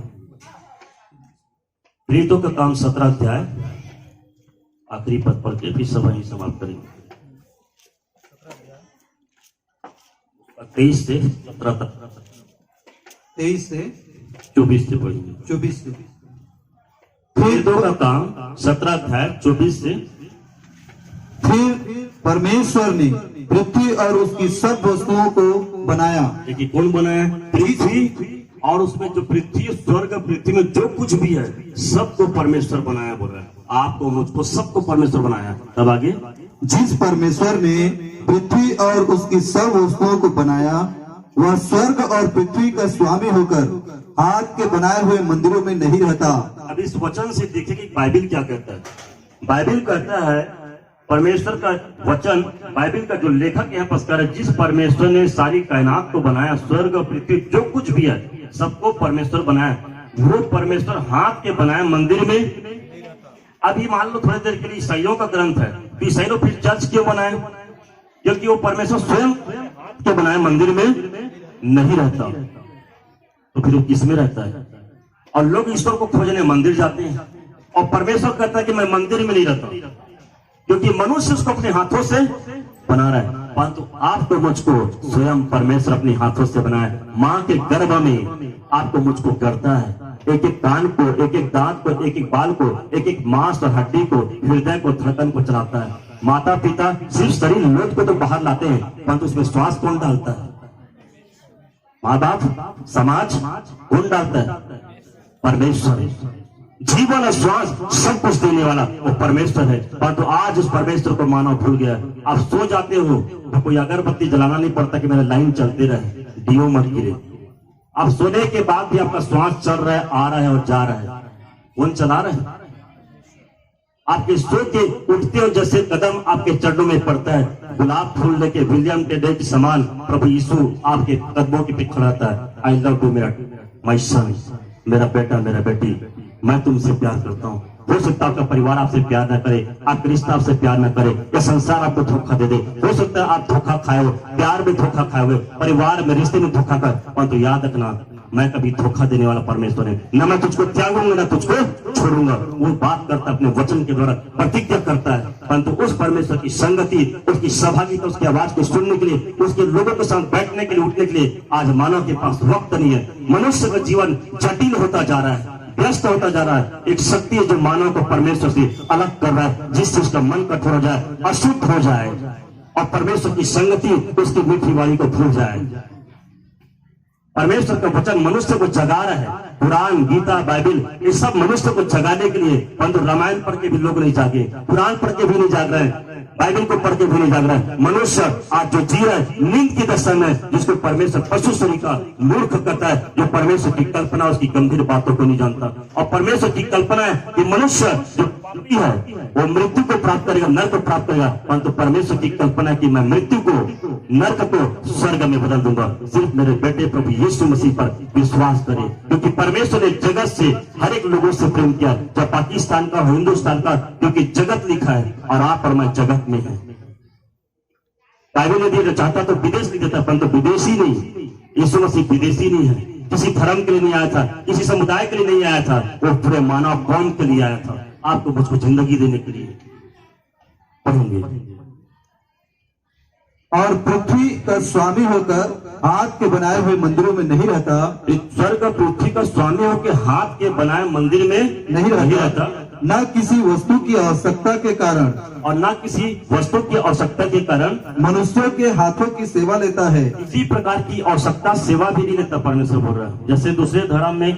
प्रेरितों का काम 17 अध्याय आखिरी पद पढ़ के फिर सब वहीं समाप्त करेंगे। 23 से 17 तक, 23 से 24 से पढ़ेंगे। 24 से प्रेरितों का काम 17 अध्याय 24 से। फिर परमेश्वर ने पृथ्वी और उसकी सब वस्तुओं को बनाया। देखिए कौन बनाया? पृथ्वी, और उसमें जो पृथ्वी, स्वर्ग, पृथ्वी में जो कुछ भी है सबको परमेश्वर बनाया। बोल रहा है आपको, मुझको, सबको परमेश्वर बनाया। तब आगे, जिस परमेश्वर ने पृथ्वी और उसकी सब वस्तुओं को बनाया, वह स्वर्ग और पृथ्वी का स्वामी होकर हाथ के बनाए हुए मंदिरों में नहीं रहता। अब इस वचन से देखिए कि बाइबल क्या कहता है। बाइबल कहता है, परमेश्वर का वचन, बाइबल का जो लेखक यहाँ पर कह रहा है, जिस परमेश्वर ने सारी कायनात को बनाया, स्वर्ग और पृथ्वी जो कुछ भी है सबको परमेश्वर बनाया, वो परमेश्वर हाथ के बनाए मंदिर में। अभी मान लो थोड़ी देर के लिए ईसाइयों का ग्रंथ है, ईसाइयों फिर चर्च क्यों बनाए? क्योंकि वो परमेश्वर स्वयं के बनाए मंदिर में नहीं रहता, तो फिर वो किस में रहता है? और लोग ईश्वर को खोजने मंदिर जाते हैं, और परमेश्वर कहता है कि मैं मंदिर में नहीं रहता, क्योंकि मनुष्य उसको अपने हाथों से बना रहा है। परंतु आपको मुझको स्वयं परमेश्वर अपने हाथों से बनाए। माँ के गर्भ में आपको मुझको करता है, एक एक कान को, एक एक दांत को, एक एक बाल को, एक एक मांस और हड्डी को, हृदय को, धड़कन को चलाता है। माता पिता सिर्फ शरीर लोट को तो बाहर लाते हैं, परंतु उसमें श्वास कौन डालता है? माँ बाप, समाज कौन डालता है? परमेश्वर। जीवन और श्वास सब कुछ देने वाला वो परमेश्वर है। परंतु आज उस परमेश्वर को मानव भूल गया। आप सो जाते हो तो कोई अगरबत्ती जलाना नहीं पड़ता कि मेरा लाइन चलते रहे, दियो मत गिरे। आप सोने के बाद भी आपका श्वास चल रहा है, आ रहा है और जा रहा है, कौन चला रहा है? आपके सो के उठते हो जैसे कदम आपके चरणों में पड़ता है, गुलाब फूल लेके विलियम टेडे के समान प्रभु यीशु आपके कदमों के पे खड़ाता है। आई लव यू मेरा माय सन, मेरा बेटा, मेरा बेटी, मैं तुमसे प्यार करता हूँ। हो सकता है आपका परिवार आपसे प्यार न करे, आपका रिश्ता आपसे प्यार न करे, या संसार आपको धोखा दे दे। हो सकता है आप धोखा खाए हो, प्यार में धोखा खाए हुए, परिवार में, रिश्ते में धोखा खाए, परंतु याद रखना मैं कभी धोखा देने वाला परमेश्वर है। न मैं तुझको त्यागूंगा न तुझको छोड़ूंगा। वो बात करता है अपने वचन के द्वारा, प्रतिज्ञा करता है। परंतु उस परमेश्वर की संगति, उसकी सहभागिता, उसकी आवाज को सुनने के लिए, उसके लोगों के साथ बैठने के लिए, उठने के लिए आज मानव के पास वक्त नहीं है। मनुष्य का जीवन जटिल होता जा रहा है, व्यस्त होता जा रहा है। एक शक्ति है जो मानव को परमेश्वर से अलग कर रहा है, जिससे उसका मन कठोर हो जाए, अशुद्ध हो जाए, और परमेश्वर की संगति उसकी मीठी वाणी को भूल जाए। परमेश्वर का वचन मनुष्य को जगा रहा है। कुरान, गीता, बाइबल, ये सब मनुष्य को जगाने के लिए, परंतु रामायण पढ़ के भी लोग नहीं जागे, कुरान पढ़ के भी नहीं जाग रहे हैं, बाइबल को पढ़ के भी नहीं जाग रहा है। मनुष्य आज जो जी रहा है नींद की दशा में, जिसको परमेश्वर पशु शरीर का मूर्ख करता है, जो परमेश्वर की कल्पना, उसकी गंभीर बातों को नहीं जानता। और परमेश्वर की कल्पना है कि मनुष्य जो है वो मृत्यु को प्राप्त करेगा, नर्क को प्राप्त करेगा, परंतु परमेश्वर की कल्पना है कि मैं मृत्यु को, नर्क को स्वर्ग में बदल दूंगा। सिर्फ मेरे बेटे प्रभु यीशु मसीह पर विश्वास करें, क्योंकि परमेश्वर ने जगत से हर एक लोगों से प्रेम किया, चाहे पाकिस्तान का, हिंदुस्तान का, क्योंकि जगत लिखा है और आप और मैं जगत में है। बाइबल यदि चाहता तो विदेश नहीं देता, परंतु विदेशी नहीं, यीशु मसीह विदेशी नहीं है। किसी धर्म के लिए नहीं आया था, किसी समुदाय के लिए नहीं आया था, वो पूरे मानव कौम के लिए आया था, आपको मुझको जिंदगी देने के लिए। पढ़ेंगे। और पृथ्वी का स्वामी होकर हाथ के बनाए हुए मंदिरों में नहीं रहता। स्वर्ग पृथ्वी का स्वामी होकर हाथ के बनाए मंदिर में नहीं रहता, न किसी वस्तु की आवश्यकता के कारण, और न किसी वस्तु की आवश्यकता के कारण मनुष्यों के हाथों की सेवा लेता है। किसी प्रकार की आवश्यकता सेवा भी नहीं लेता। परमेश्वर बोल रहा है, जैसे दूसरे धर्म में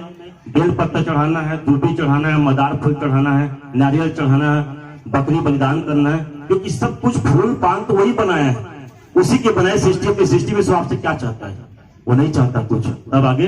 बेल पत्ता चढ़ाना है, दूबी चढ़ाना है, मदार फूल चढ़ाना है, नारियल चढ़ाना है, बकरी बलिदान करना है, क्योंकि सब कुछ फूल पान तो वही बनाया है, उसी के बनाए सृष्टि की सृष्टि में। आपसे क्या चाहता है? वो नहीं चाहता कुछ। तब आगे,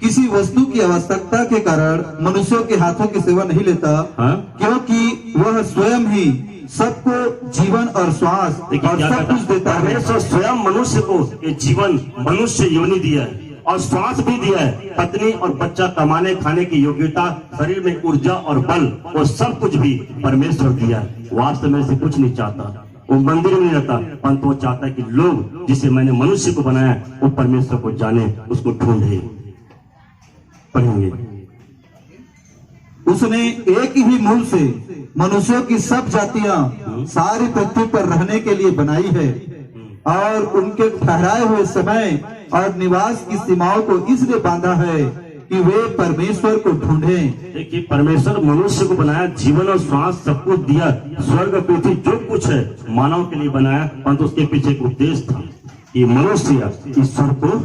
किसी वस्तु की आवश्यकता के कारण मनुष्यों के हाथों की सेवा नहीं लेता। हाँ? क्योंकि वह स्वयं ही सबको जीवन और श्वास और सब कुछ देता है। परमेश्वर स्वयं मनुष्य को ये जीवन, मनुष्य योनि दिया है और श्वास भी दिया है, पत्नी और बच्चा कमाने खाने की योग्यता, शरीर में ऊर्जा और बल, वो सब कुछ भी परमेश्वर दिया है। वास्तव में से कुछ नहीं चाहता, वो मंदिर में नहीं रहता, परंतु वो चाहता है कि लोग जिसे मैंने मनुष्य को बनाया वो परमेश्वर को जाने, उसको ढूंढे। पढ़ेंगे। उसने एक ही मूल से मनुष्यों की सब जातियां सारी पृथ्वी पर रहने के लिए बनाई है, और उनके ठहराए हुए समय और निवास की सीमाओं को इसलिए बांधा है कि वे परमेश्वर को ढूंढें। देखिए, परमेश्वर मनुष्य को बनाया, जीवन और श्वास सब कुछ दिया, स्वर्ग पृथ्वी जो कुछ है मानव के लिए बनाया, परंतु उसके पीछे एक उद्देश्य था कि मनुष्य ईश्वर को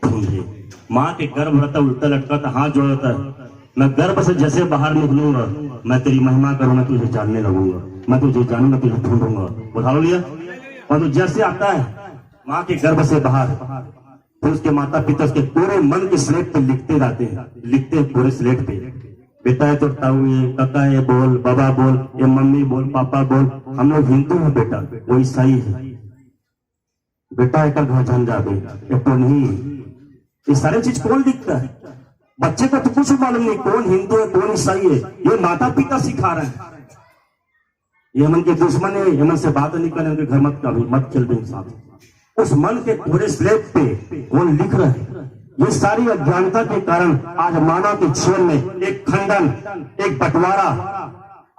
ढूंढे। माँ के गर्भ रहता, उल्टा लटका, हाथ जोड़ता है, मैं गर्भ से जैसे बाहर निकलूंगा मैं तेरी महिमा करूंगा, तुझे जानने लगूंगा, मैं तुझे जानूंगा, तुझे ढूंढूंगा। उठा लिया। और जैसे आता है माँ के गर्भ से बाहर, फिर उसके माता पिता उसके पूरे मन के स्लेट पे लिखते रहते हैं, लिखते हैं पूरे स्लेट पे, बेटा है तो ताऊ ये, काका है बोल, बाबा बोल, ये मम्मी बोल, पापा बोल। हम लोग हिंदू हैं बेटा, वो ईसाई है, बेटा एक घर जान जावे, ये तो नहीं। ये सारे चीज कौन लिखता है? बच्चे को तो कुछ मालूम नहीं, कौन हिंदू है कौन ईसाई है, ये माता पिता सिखा रहे हैं। यमन के दुश्मन है, यमन से बात नहीं करें, उनके घर मत कभी मत खेल भी साथ। उस मन के पूरे स्लेब पे वो लिख रहे हैं। ये सारी अज्ञानता के कारण आज मानव के जीवन में एक खंडन, एक बंटवारा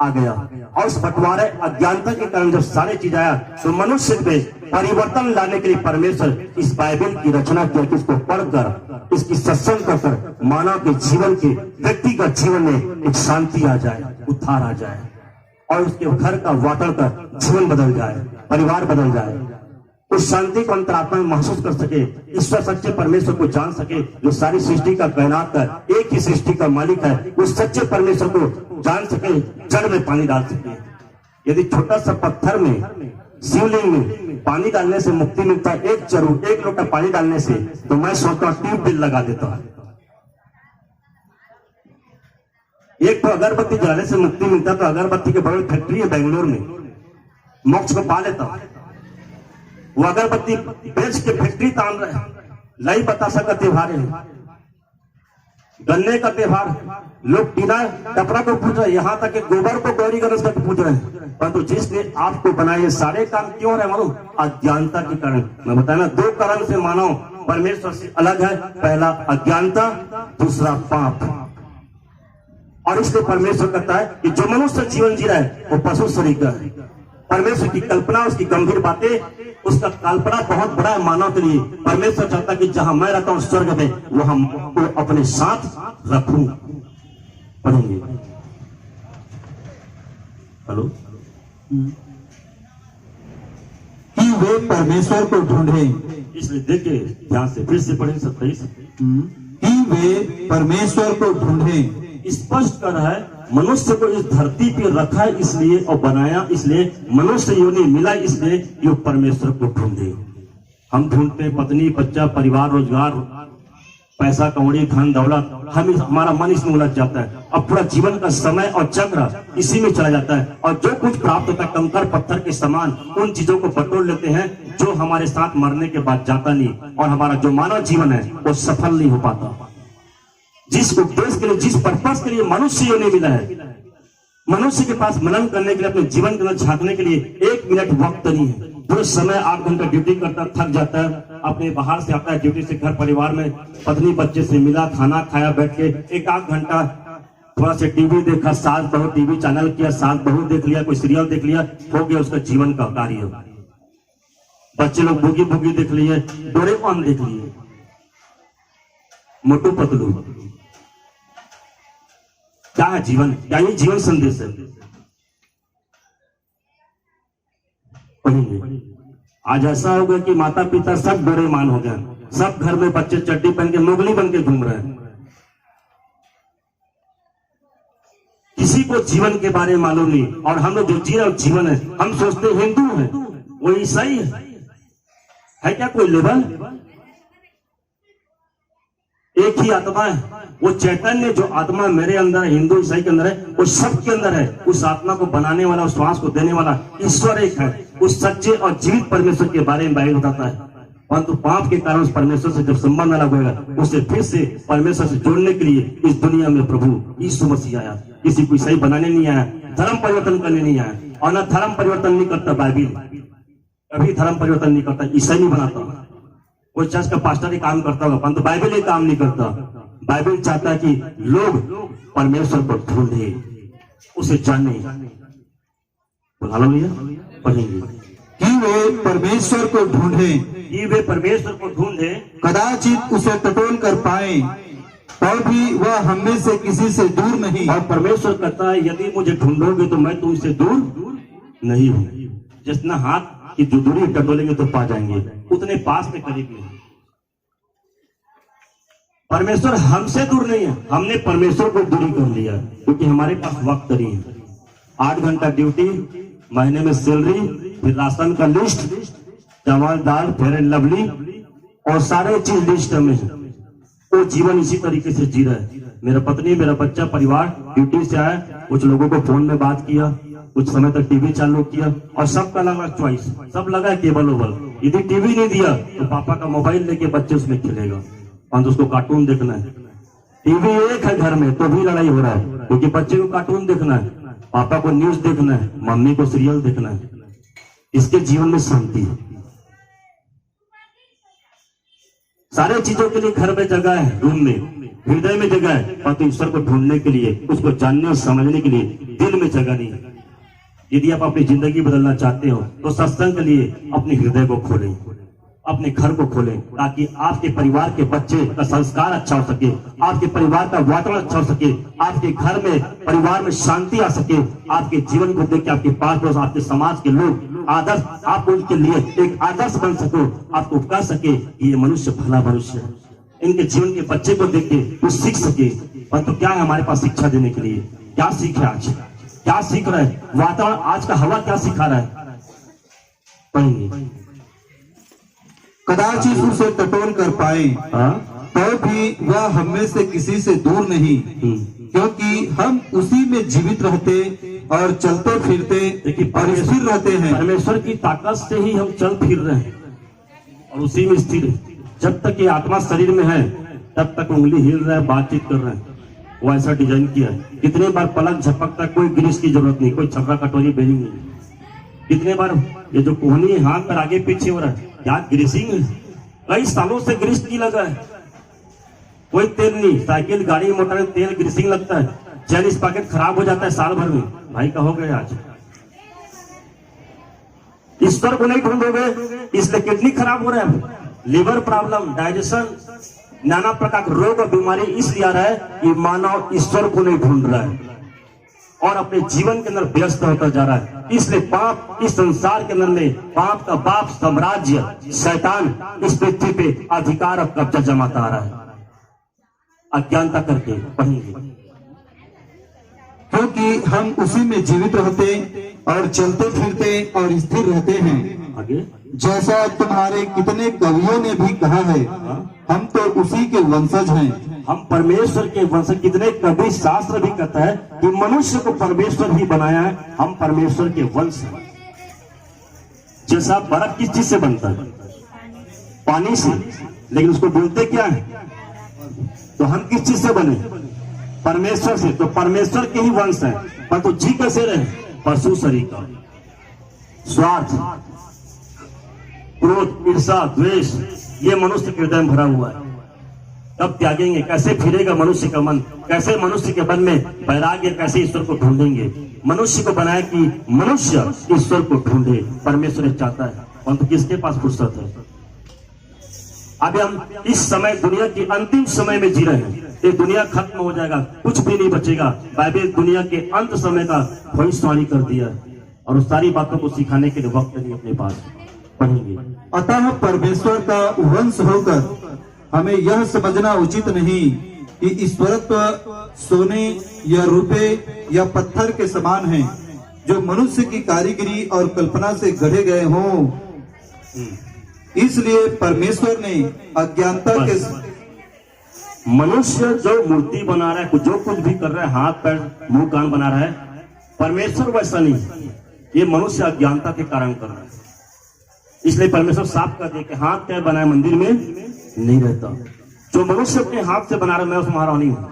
आ गया, और उस बंटवारे अज्ञानता के कारण जब सारे चीज आया तो मनुष्य पे परिवर्तन लाने के लिए परमेश्वर इस बाइबल की रचना किया कि इसको पढ़कर, इसकी सत्संग कर मानव के जीवन के, व्यक्तिगत जीवन में एक शांति आ जाए, उद्धार आ जाए, और उसके घर का वातावरण का जीवन बदल जाए, परिवार बदल जाए, उस शांति को अंतरात्मा में महसूस कर सके, ईश्वर सच्चे परमेश्वर को जान सके, जो सारी सृष्टि का कायनात का एक ही सृष्टि का मालिक है, उस सच्चे परमेश्वर को जान सके, जड़ में पानी डाल सके। यदि छोटा सा पत्थर में, शिवलिंग में पानी डालने से मुक्ति मिलता है, एक लोटा पानी डालने से, तो मैं सोचता हूं ट्यूबवेल लगा देता हूं। एक तो अगरबत्ती जलाने से मुक्ति मिलता, तो अगरबत्ती के बड़ी फैक्ट्री है बेंगलोर में, मोक्ष को पा लेता। वो अगरबत्ती बेच के फैक्ट्री तान रहे हैं। लाई बतासा का त्योहार है, गन्ने का त्योहार, लोग टीना टपरा को पूछ रहे, यहाँ तक कि गोबर को गौरी गणेश तक पूछ रहे हैं। परंतु जिसने आपको बनाया ये सारे काम क्यों रहे मालूम? अज्ञानता के कारण। मैं बताया ना, दो कारण से मानव परमेश्वर से अलग है, पहला अज्ञानता, दूसरा पाप। और इसलिए परमेश्वर कहता है कि जो मनुष्य जीवन जी रहा है वो पशु शरीर का है। परमेश्वर की कल्पना, उसकी गंभीर बातें, उसका कल्पना बहुत बड़ा है मानव के लिए। परमेश्वर चाहता है कि जहां मैं रहता हूं स्वर्ग में, वो हम को अपने साथ रखूं। पढ़ेंगे। हेलो। कि वे परमेश्वर को ढूंढे, इसलिए देखिए ध्यान से, फिर से पढ़ें 27। कि वे परमेश्वर को ढूंढे। स्पष्ट कर रहा है, मनुष्य को इस धरती पे रखा है इसलिए और बनाया इसलिए, मनुष्य योनि मिला इसलिए कि वो परमेश्वर को ढूंढे। हम ढूंढते हैं पत्नी, बच्चा, परिवार, रोजगार, पैसा, कौड़ी, धन, दौलत, हमारा मन इसमें उलझ जाता है। अब पूरा जीवन का समय और चक्र इसी में चला जाता है, और जो कुछ प्राप्त होता है कंकर पत्थर के समान उन चीजों को बटोर लेते हैं जो हमारे साथ मरने के बाद जाता नहीं, और हमारा जो मानव जीवन है वो सफल नहीं हो पाता। जिस उद्देश्य के लिए, जिस पर्पस के लिए मनुष्य योनि मिला है, मनुष्य के पास मनन करने के लिए, अपने जीवन के अंदर झांकने के लिए 1 मिनट वक्त नहीं है। पूरे समय 8 घंटा ड्यूटी करता, थक जाता है, अपने बाहर से आता है ड्यूटी से, घर परिवार में पत्नी बच्चे से मिला, खाना खाया, बैठ के 1-8 घंटा थोड़ा सा टीवी देखा, सास बहू टीवी चैनल किया, सास बहू देख लिया, कोई सीरियल देख लिया, हो गया उसका जीवन का कार्य। बच्चे लोग बुगी बुगी देख लिए, डोरेमोन देख लिए, मोटू पतलू। क्या है जीवन? क्या ये जीवन संदेश है? पढ़ेंगे। आज ऐसा हो गया कि माता पिता सब डोरेमोन हो गए, सब घर में बच्चे चड्डी पहन के मोगली बन के घूम रहे हैं। किसी को जीवन के बारे में मालूम नहीं, और हम लोग जो जी रहे जीवन है, हम सोचते हिंदू हैं, वो ईसाई है क्या कोई लेवल? एक ही आत्मा है, वो चैतन्य जो आत्मा मेरे अंदर है, हिंदू ईसाई के अंदर है, वो सबके अंदर है। उस आत्मा को बनाने वाला, उस श्वास को देने वाला ईश्वर एक है। उस सच्चे और जीवित परमेश्वर के बारे में बाइबल बताता है। परंतु पाप के कारण उस परमेश्वर से जब संबंध अलग होगा, उसे फिर से परमेश्वर से जोड़ने के लिए इस दुनिया में प्रभु यीशु मसीह आया। किसी को ईसाई बनाने नहीं आया, धर्म परिवर्तन करने नहीं आया, और न धर्म परिवर्तन नहीं करता बाइबल, कभी धर्म परिवर्तन नहीं करता, ईसाई नहीं बनाता। कोई चर्च का पास्टर ही काम करता होगा, परंतु बाइबल ही काम नहीं करता। बाइबल चाहता है कि लोग परमेश्वर को ढूंढे, उसे जाने। हालेलुया। पढ़ेंगे। कि वे परमेश्वर को ढूंढे, कि वे परमेश्वर को ढूंढे, कदाचित उसे टटोल कर पाए, और भी वह हम में से किसी से दूर नहीं। और परमेश्वर कहता है, यदि मुझे ढूंढोगे तो मैं तुमसे दूर नहीं हूं। जितना हाथ की जो दूरी टटोलेंगे तो पा जाएंगे, उतने पास में करीब नहीं। परमेश्वर हमसे दूर नहीं है, हमने परमेश्वर को दूरी कर लिया, क्योंकि हमारे पास वक्त नहीं है। 8 घंटा ड्यूटी, महीने में सैलरी, फिर राशन का लिस्ट, चावल दाल, फेयर एंड लवली, और सारे चीज लिस्ट में है। वो जीवन इसी तरीके से जी रहा है। मेरा पत्नी, मेरा बच्चा, परिवार ड्यूटी से आया, कुछ लोगों को फोन में बात किया, कुछ समय तक टीवी चालू किया, और सबका अलग चॉइस, सब लगा केबल ओबल। यदि टीवी नहीं दिया तो पापा का मोबाइल लेके बच्चे उसमें खेलेगा, और उसको कार्टून देखना है। टीवी एक है घर में तो भी लड़ाई हो रहा है, क्योंकि बच्चे को कार्टून देखना है। पापा को न्यूज देखना है, मम्मी को सीरियल देखना है, इसके जीवन में शांति है। सारे चीजों के लिए घर में जगह है, रूम में, हृदय में जगह है, परंतु ईश्वर को ढूंढने के लिए, उसको जानने और समझने के लिए दिल में जगह नहीं है। यदि आप अपनी जिंदगी बदलना चाहते हो तो सत्संग के लिए अपने हृदय को खोलें, अपने घर को खोलें, ताकि आपके परिवार के बच्चे का संस्कार अच्छा हो सके, आपके परिवार का वातावरण अच्छा हो सके, आपके घर में परिवार में शांति आ सके, आपके जीवन को देख के आपके पास पड़ोस, आपके समाज के लोग आदर्श, आप उनके लिए एक आदर्श बन सको, आपको कह सके ये मनुष्य भला मनुष्य है। इनके जीवन के बच्चे को देख के वो सीख सके। परंतु क्या है हमारे पास शिक्षा देने के लिए? क्या सीख है आज? क्या सीख रहा है? वातावरण आज का हवा क्या सिखा रहा है? पढ़ेंगे। कदाचित उसे टटोल कर पाए तो भी वह हमें से किसी से दूर नहीं, क्योंकि हम उसी में जीवित रहते और चलते फिरते और स्थिर रहते हैं। परमेश्वर की ताकत से ही हम चल फिर रहे हैं और उसी में स्थिर है। जब तक ये आत्मा शरीर में है तब तक उंगली हिल रहा है, बातचीत कर रहे हैं। वो ऐसा डिजाइन किया है। कितने बार पलक झपकता, कोई ग्रीस की जरूरत नहीं, कोई छर्रा कटोरी बेरिंग नहीं। कितने बार ये जो कोहनी है हाथ पर आगे पीछे हो रहा है, क्या ग्रीसिंग है? कई सालों से ग्रीस नहीं लगा है, कोई तेल नहीं। साइकिल गाड़ी मोटर में तेल ग्रीसिंग लगता है, चैन पैकेट खराब हो जाता है साल भर में। भाई का हो गए आज ईश्वर को नहीं ढूंढोगे इसलिए किडनी खराब हो रहा है, लिवर प्रॉब्लम, डाइजेशन, नाना प्रकार का रोग और बीमारी इसलिए आ रहा है कि मानव ईश्वर को नहीं ढूंढ रहा है और अपने जीवन के अंदर व्यस्त होता जा रहा है। इसलिए पाप इस संसार के अंदर में, पाप का बाप साम्राज्य शैतान इस पृथ्वी पे अधिकार और कब्जा जमाता आ रहा है अज्ञानता करके। पढ़ेंगे। क्योंकि हम उसी में जीवित रहते और चलते फिरते और स्थिर रहते हैं। आगे जैसा तुम्हारे कितने कवियों ने भी कहा है, हम तो उसी के वंशज हैं। हम परमेश्वर के वंश। कितने कवि शास्त्र भी कहता है कि मनुष्य को परमेश्वर ही बनाया है, हम परमेश्वर के वंश हैं। जैसा बर्फ किस चीज से बनता है? पानी से, लेकिन उसको बोलते क्या है? तो हम किस चीज से बने? परमेश्वर से। तो परमेश्वर के ही वंश है। पर तो जी कैसे रहे? पशु शरीर का स्वार्थ, क्रोध, ईर्षा, द्वेष, ये मनुष्य के हृदय में भरा हुआ है। कब त्यागेंगे? कैसे फिरेगा मनुष्य का मन? कैसे मनुष्य के मन में वैराग्य? कैसे ईश्वर को ढूंढेंगे? मनुष्य को बनाया कि मनुष्य ईश्वर को ढूंढे। परमेश्वर चाहता है, परंतु किसके पास फुर्सत है? अभी हम इस समय दुनिया की अंतिम समय में जी रहे हैं। ये दुनिया खत्म हो जाएगा, कुछ भी नहीं बचेगा। बाइबल दुनिया के अंत समय का भविष्यवाणी कर दिया है और उस सारी बातों को सिखाने के लिए वक्त नहीं अपने पास। पढ़ेंगे। अतः परमेश्वर का वंश होकर हमें यह समझना उचित नहीं कि ईश्वरत्व सोने या रुपए या पत्थर के समान है, जो मनुष्य की कारीगरी और कल्पना से गढ़े गए हों। इसलिए परमेश्वर ने अज्ञानता के मनुष्य जो मूर्ति बना रहा है, जो कुछ भी कर रहा है, हाथ पैर मुंह कान बना रहा है, परमेश्वर वैसा नहीं। ये मनुष्य अज्ञानता के कारण कर रहा है। इसलिए परमेश्वर साफ कर दे कि हाथ पैर बनाए मंदिर में नहीं रहता। जो मनुष्य अपने हाथ से बना रहा है, मैं उसमें वहां नहीं हूं,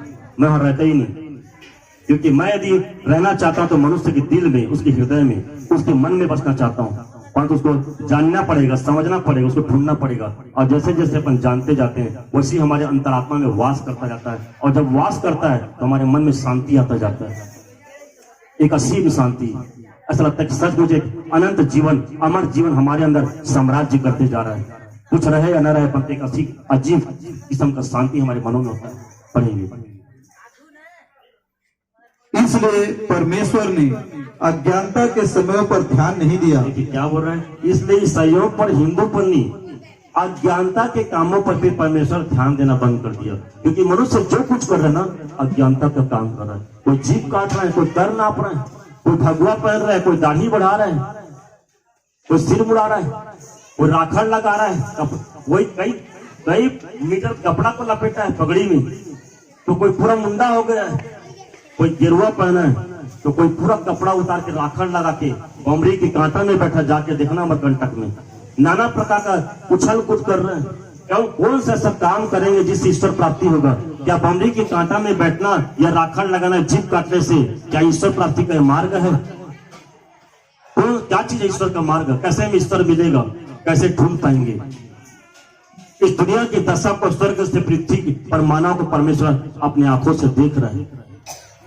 मैं वहां रहता ही नहीं। क्योंकि मैं यदि रहना चाहता हूं तो मनुष्य के दिल में, उसके हृदय में, उसके मन में बसना चाहता हूं। परंतु उसको जानना पड़ेगा, समझना पड़ेगा, उसको ढूंढना पड़ेगा। और जैसे जैसे अपन जानते जाते हैं वैसे हमारे अंतरात्मा में वास करता जाता है। और जब वास करता है तो हमारे मन में शांति आता जाता है, एक असीम शांति। ऐसा लगता है कि सच मुझे अनंत जीवन, अमर जीवन हमारे अंदर साम्राज्य करते जा रहा है। कुछ रहे या न रहे, पर एक अजीब किस्म का शांति हमारे मनों में होता है। पढ़ेंगे। इसलिए परमेश्वर ने अज्ञानता के समय पर ध्यान नहीं दिया। क्या बोल रहा है? इसलिए ईसाइयों पर, हिंदू पर नहीं, अज्ञानता के कामों पर भी परमेश्वर ध्यान देना बंद कर दिया। क्योंकि मनुष्य जो कुछ कर रहा है ना, अज्ञानता का काम कर रहा है। कोई जीभ काट रहा है, कोई पैर नाप रहा है, कोई भगवा पहन रहा है, कोई दाढ़ी बढ़ा रहा है, कोई सिर मुड़ा रहा है, कोई राखड़ लगा रहा है, कोई कई मीटर कपड़ा को लपेटा है पगड़ी में, तो कोई पूरा मुंडा हो गया है, कोई गेरुआ पहना है, तो कोई पूरा कपड़ा उतार के राखड़ लगा के बमरी की कांटा में बैठा, जाके देखना मत कंटक में। नाना प्रकार का उछल कूद कर रहे हैं। कौन सा ऐसा काम करेंगे जिससे ईश्वर प्राप्ति होगा? क्या बमरी के कांटा में बैठना या राखड़ लगाना जीभ काटने से क्या ईश्वर प्राप्ति का मार्ग है? तो क्या चीज है ईश्वर का मार्ग? कैसे हमें ईश्वर मिलेगा? कैसे ढूंढ पाएंगे? इस दुनिया की दशा को स्वर्ग से पृथ्वी पर मानव को परमेश्वर अपने आंखों से देख रहा है,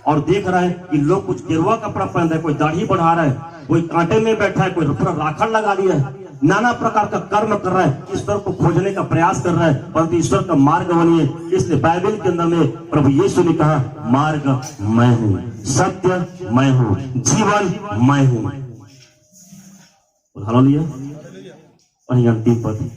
और देख रहा है कि लोग कुछ गेरुआ कपड़ा पहन रहे हैं, कोई दाढ़ी बढ़ा रहा है, कोई कांटे में बैठा है, कोई पूरा राखड़ लगा लिया है, नाना प्रकार का कर्म कर रहा है, ईश्वर को खोजने का प्रयास कर रहा है, परंतु ईश्वर का मार्ग वही है। इसलिए बाइबल के अंदर में प्रभु यीशु ने कहा, मार्ग मैं हूं, सत्य मैं हूं, जीवन मैं हूं। हालेलुया। और अंतिम पद,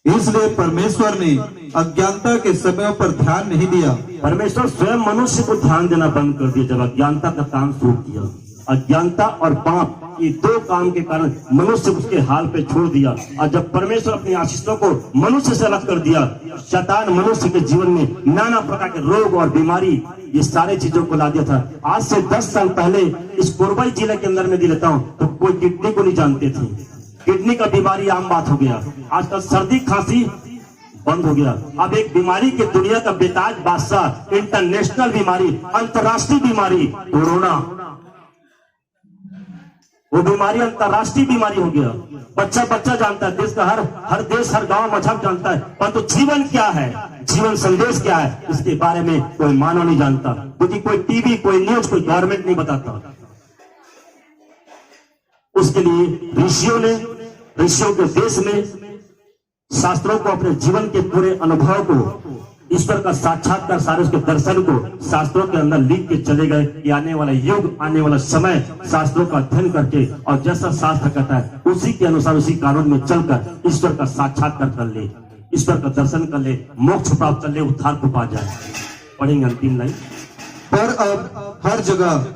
इसलिए परमेश्वर ने अज्ञानता के समय पर ध्यान नहीं दिया। परमेश्वर स्वयं मनुष्य को ध्यान देना बंद कर दिया जब अज्ञानता का काम शुरू किया। अज्ञानता और पाप, ये दो काम के कारण मनुष्य उसके हाल पे छोड़ दिया, और जब परमेश्वर अपनी आशीषों को मनुष्य से अलग कर दिया, शैतान मनुष्य के जीवन में नाना प्रकार के रोग और बीमारी, ये सारे चीजों को ला दिया था। आज से 10 साल पहले इस कोरबा जिले के अंदर में दिल लेता हूँ तो कोई किडनी को नहीं जानते थे। किडनी का बीमारी आम बात हो गया। आजकल सर्दी खांसी बंद हो गया। अब एक बीमारी की दुनिया का बेताज बादशाह, इंटरनेशनल बीमारी, अंतर्राष्ट्रीय बीमारी, कोरोना, वो बीमारी अंतर्राष्ट्रीय बीमारी हो गया। बच्चा बच्चा जानता है, देश का हर देश, हर गांव, मजहब जानता है, परंतु जीवन क्या है, जीवन संदेश क्या है, इसके बारे में कोई मानव नहीं जानता, क्योंकि कोई टीवी, कोई न्यूज, कोई गवर्नमेंट नहीं बताता। उसके लिए ऋषियों के देश में शास्त्रों को, अपने जीवन के पूरे अनुभव को, ईश्वर का साक्षात्कार, सारे उसके दर्शन को शास्त्रों के अंदर लिख के चले गए कि आने वाला युग, आने वाला समय शास्त्रों का अध्ययन करके और जैसा शास्त्र कहता है उसी के अनुसार, उसी कानून में चलकर ईश्वर का साक्षात्कार कर ले, ईश्वर का दर्शन कर ले, मोक्ष प्राप्त कर ले, उद्धार को पा जाए। पढ़ेंगे अंतिम लाइन। पर अब हर जगह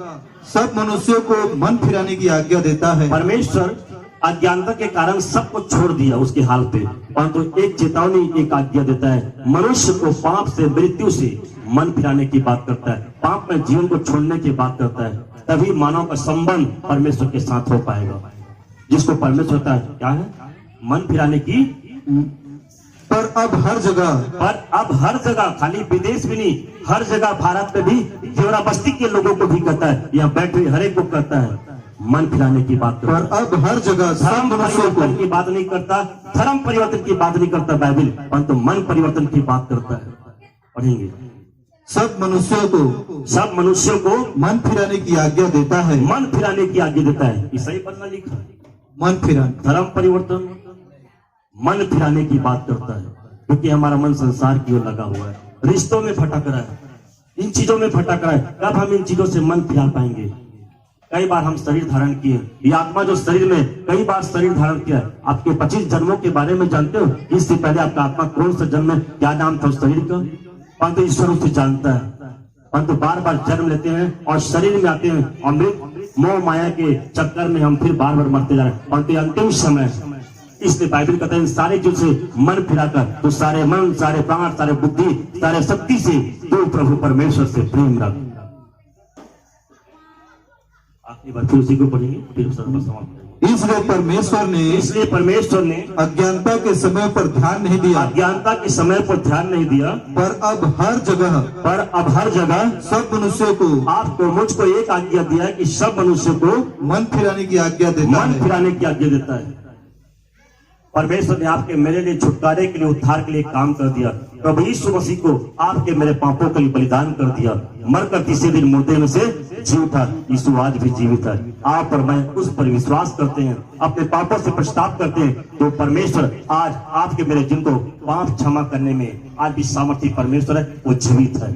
सब मनुष्यों को मन फिराने की आज्ञा देता है। परमेश्वर अज्ञानता के कारण सबको छोड़ दिया उसके हाल पे, परंतु एक चेतावनी, एक आज्ञा देता है, मनुष्य को पाप से, मृत्यु से मन फिराने की बात करता है, पाप में जीवन को छोड़ने की बात करता है, तभी मानव का संबंध परमेश्वर के साथ हो पाएगा। जिसको परमेश्वर होता है क्या है, मन फिराने की। पर अब हर जगह, खाली विदेश भी नहीं, हर जगह भारत में भी, जेवरा बस्ती के लोगों को भी कहता है, यहाँ बैठे हर एक को कहता है, मन फिराने की बात करता है। पर अब हर जगह धर्म परिवर्तन की बात नहीं करता, धर्म परिवर्तन की बात नहीं करता बाइबल, परंतु मन परिवर्तन की बात करता है। पढ़ेंगे। सब मनुष्यों को मन फिराने की आज्ञा देता है। मन फिराने की आज्ञा देता है। ईसाई पन्ना लिखा, मन फिराने, धर्म परिवर्तन, मन फिराने की बात करता है, क्योंकि हमारा मन संसार की ओर लगा हुआ है, रिश्तों में भटक रहा है, इन चीजों में भटक रहा है। कब हम इन चीजों से मन फिरा पाएंगे? कई बार हम शरीर धारण किए, ये आत्मा जो शरीर में कई बार शरीर धारण किया। आपके 25 जन्मों के बारे में जानते हो? इससे पहले आपका आत्मा कौन सा जन्म में, क्या नाम था उस शरीर का? परंतु ईश्वर उसे जानता है, परंतु बार बार जन्म लेते हैं और शरीर में आते हैं, और मृत मोह माया के चक्कर में हम फिर बार बार मरते जा रहे हैं, परंतु अंतिम समय। इसलिए बाइबल कहता है, सारे चीज से मन फिराकर तो सारे मन, सारे प्राण, सारे बुद्धि, सारे शक्ति से तू प्रभु परमेश्वर से प्रेम रख। आखिरी बार फिर उसी को पढ़ेंगे, फिर समाप्त करेंगे। इसलिए परमेश्वर ने अज्ञानता के समय पर ध्यान नहीं दिया। अज्ञानता के समय पर ध्यान नहीं दिया। पर अब हर जगह सब मनुष्यों को, आपको, मुझको एक आज्ञा दिया है कि सब मनुष्य को मन फिराने की आज्ञा देता है। परमेश्वर ने आपके मेरे लिए छुटकारे के लिए, उद्धार के लिए काम कर दिया। प्रभु यीशु मसीह को आपके मेरे पापों के लिए बलिदान कर दिया, मरकर तीसरे दिन मुर्दे में से जी उठा। यीशु आज भी जीवित है। आप और मैं उस पर विश्वास करते हैं, अपने पापों से पश्चाताप करते हैं, तो परमेश्वर आज आपके मेरे जिनको पाप क्षमा करने में आज भी सामर्थ्य परमेश्वर है, वो जीवित है।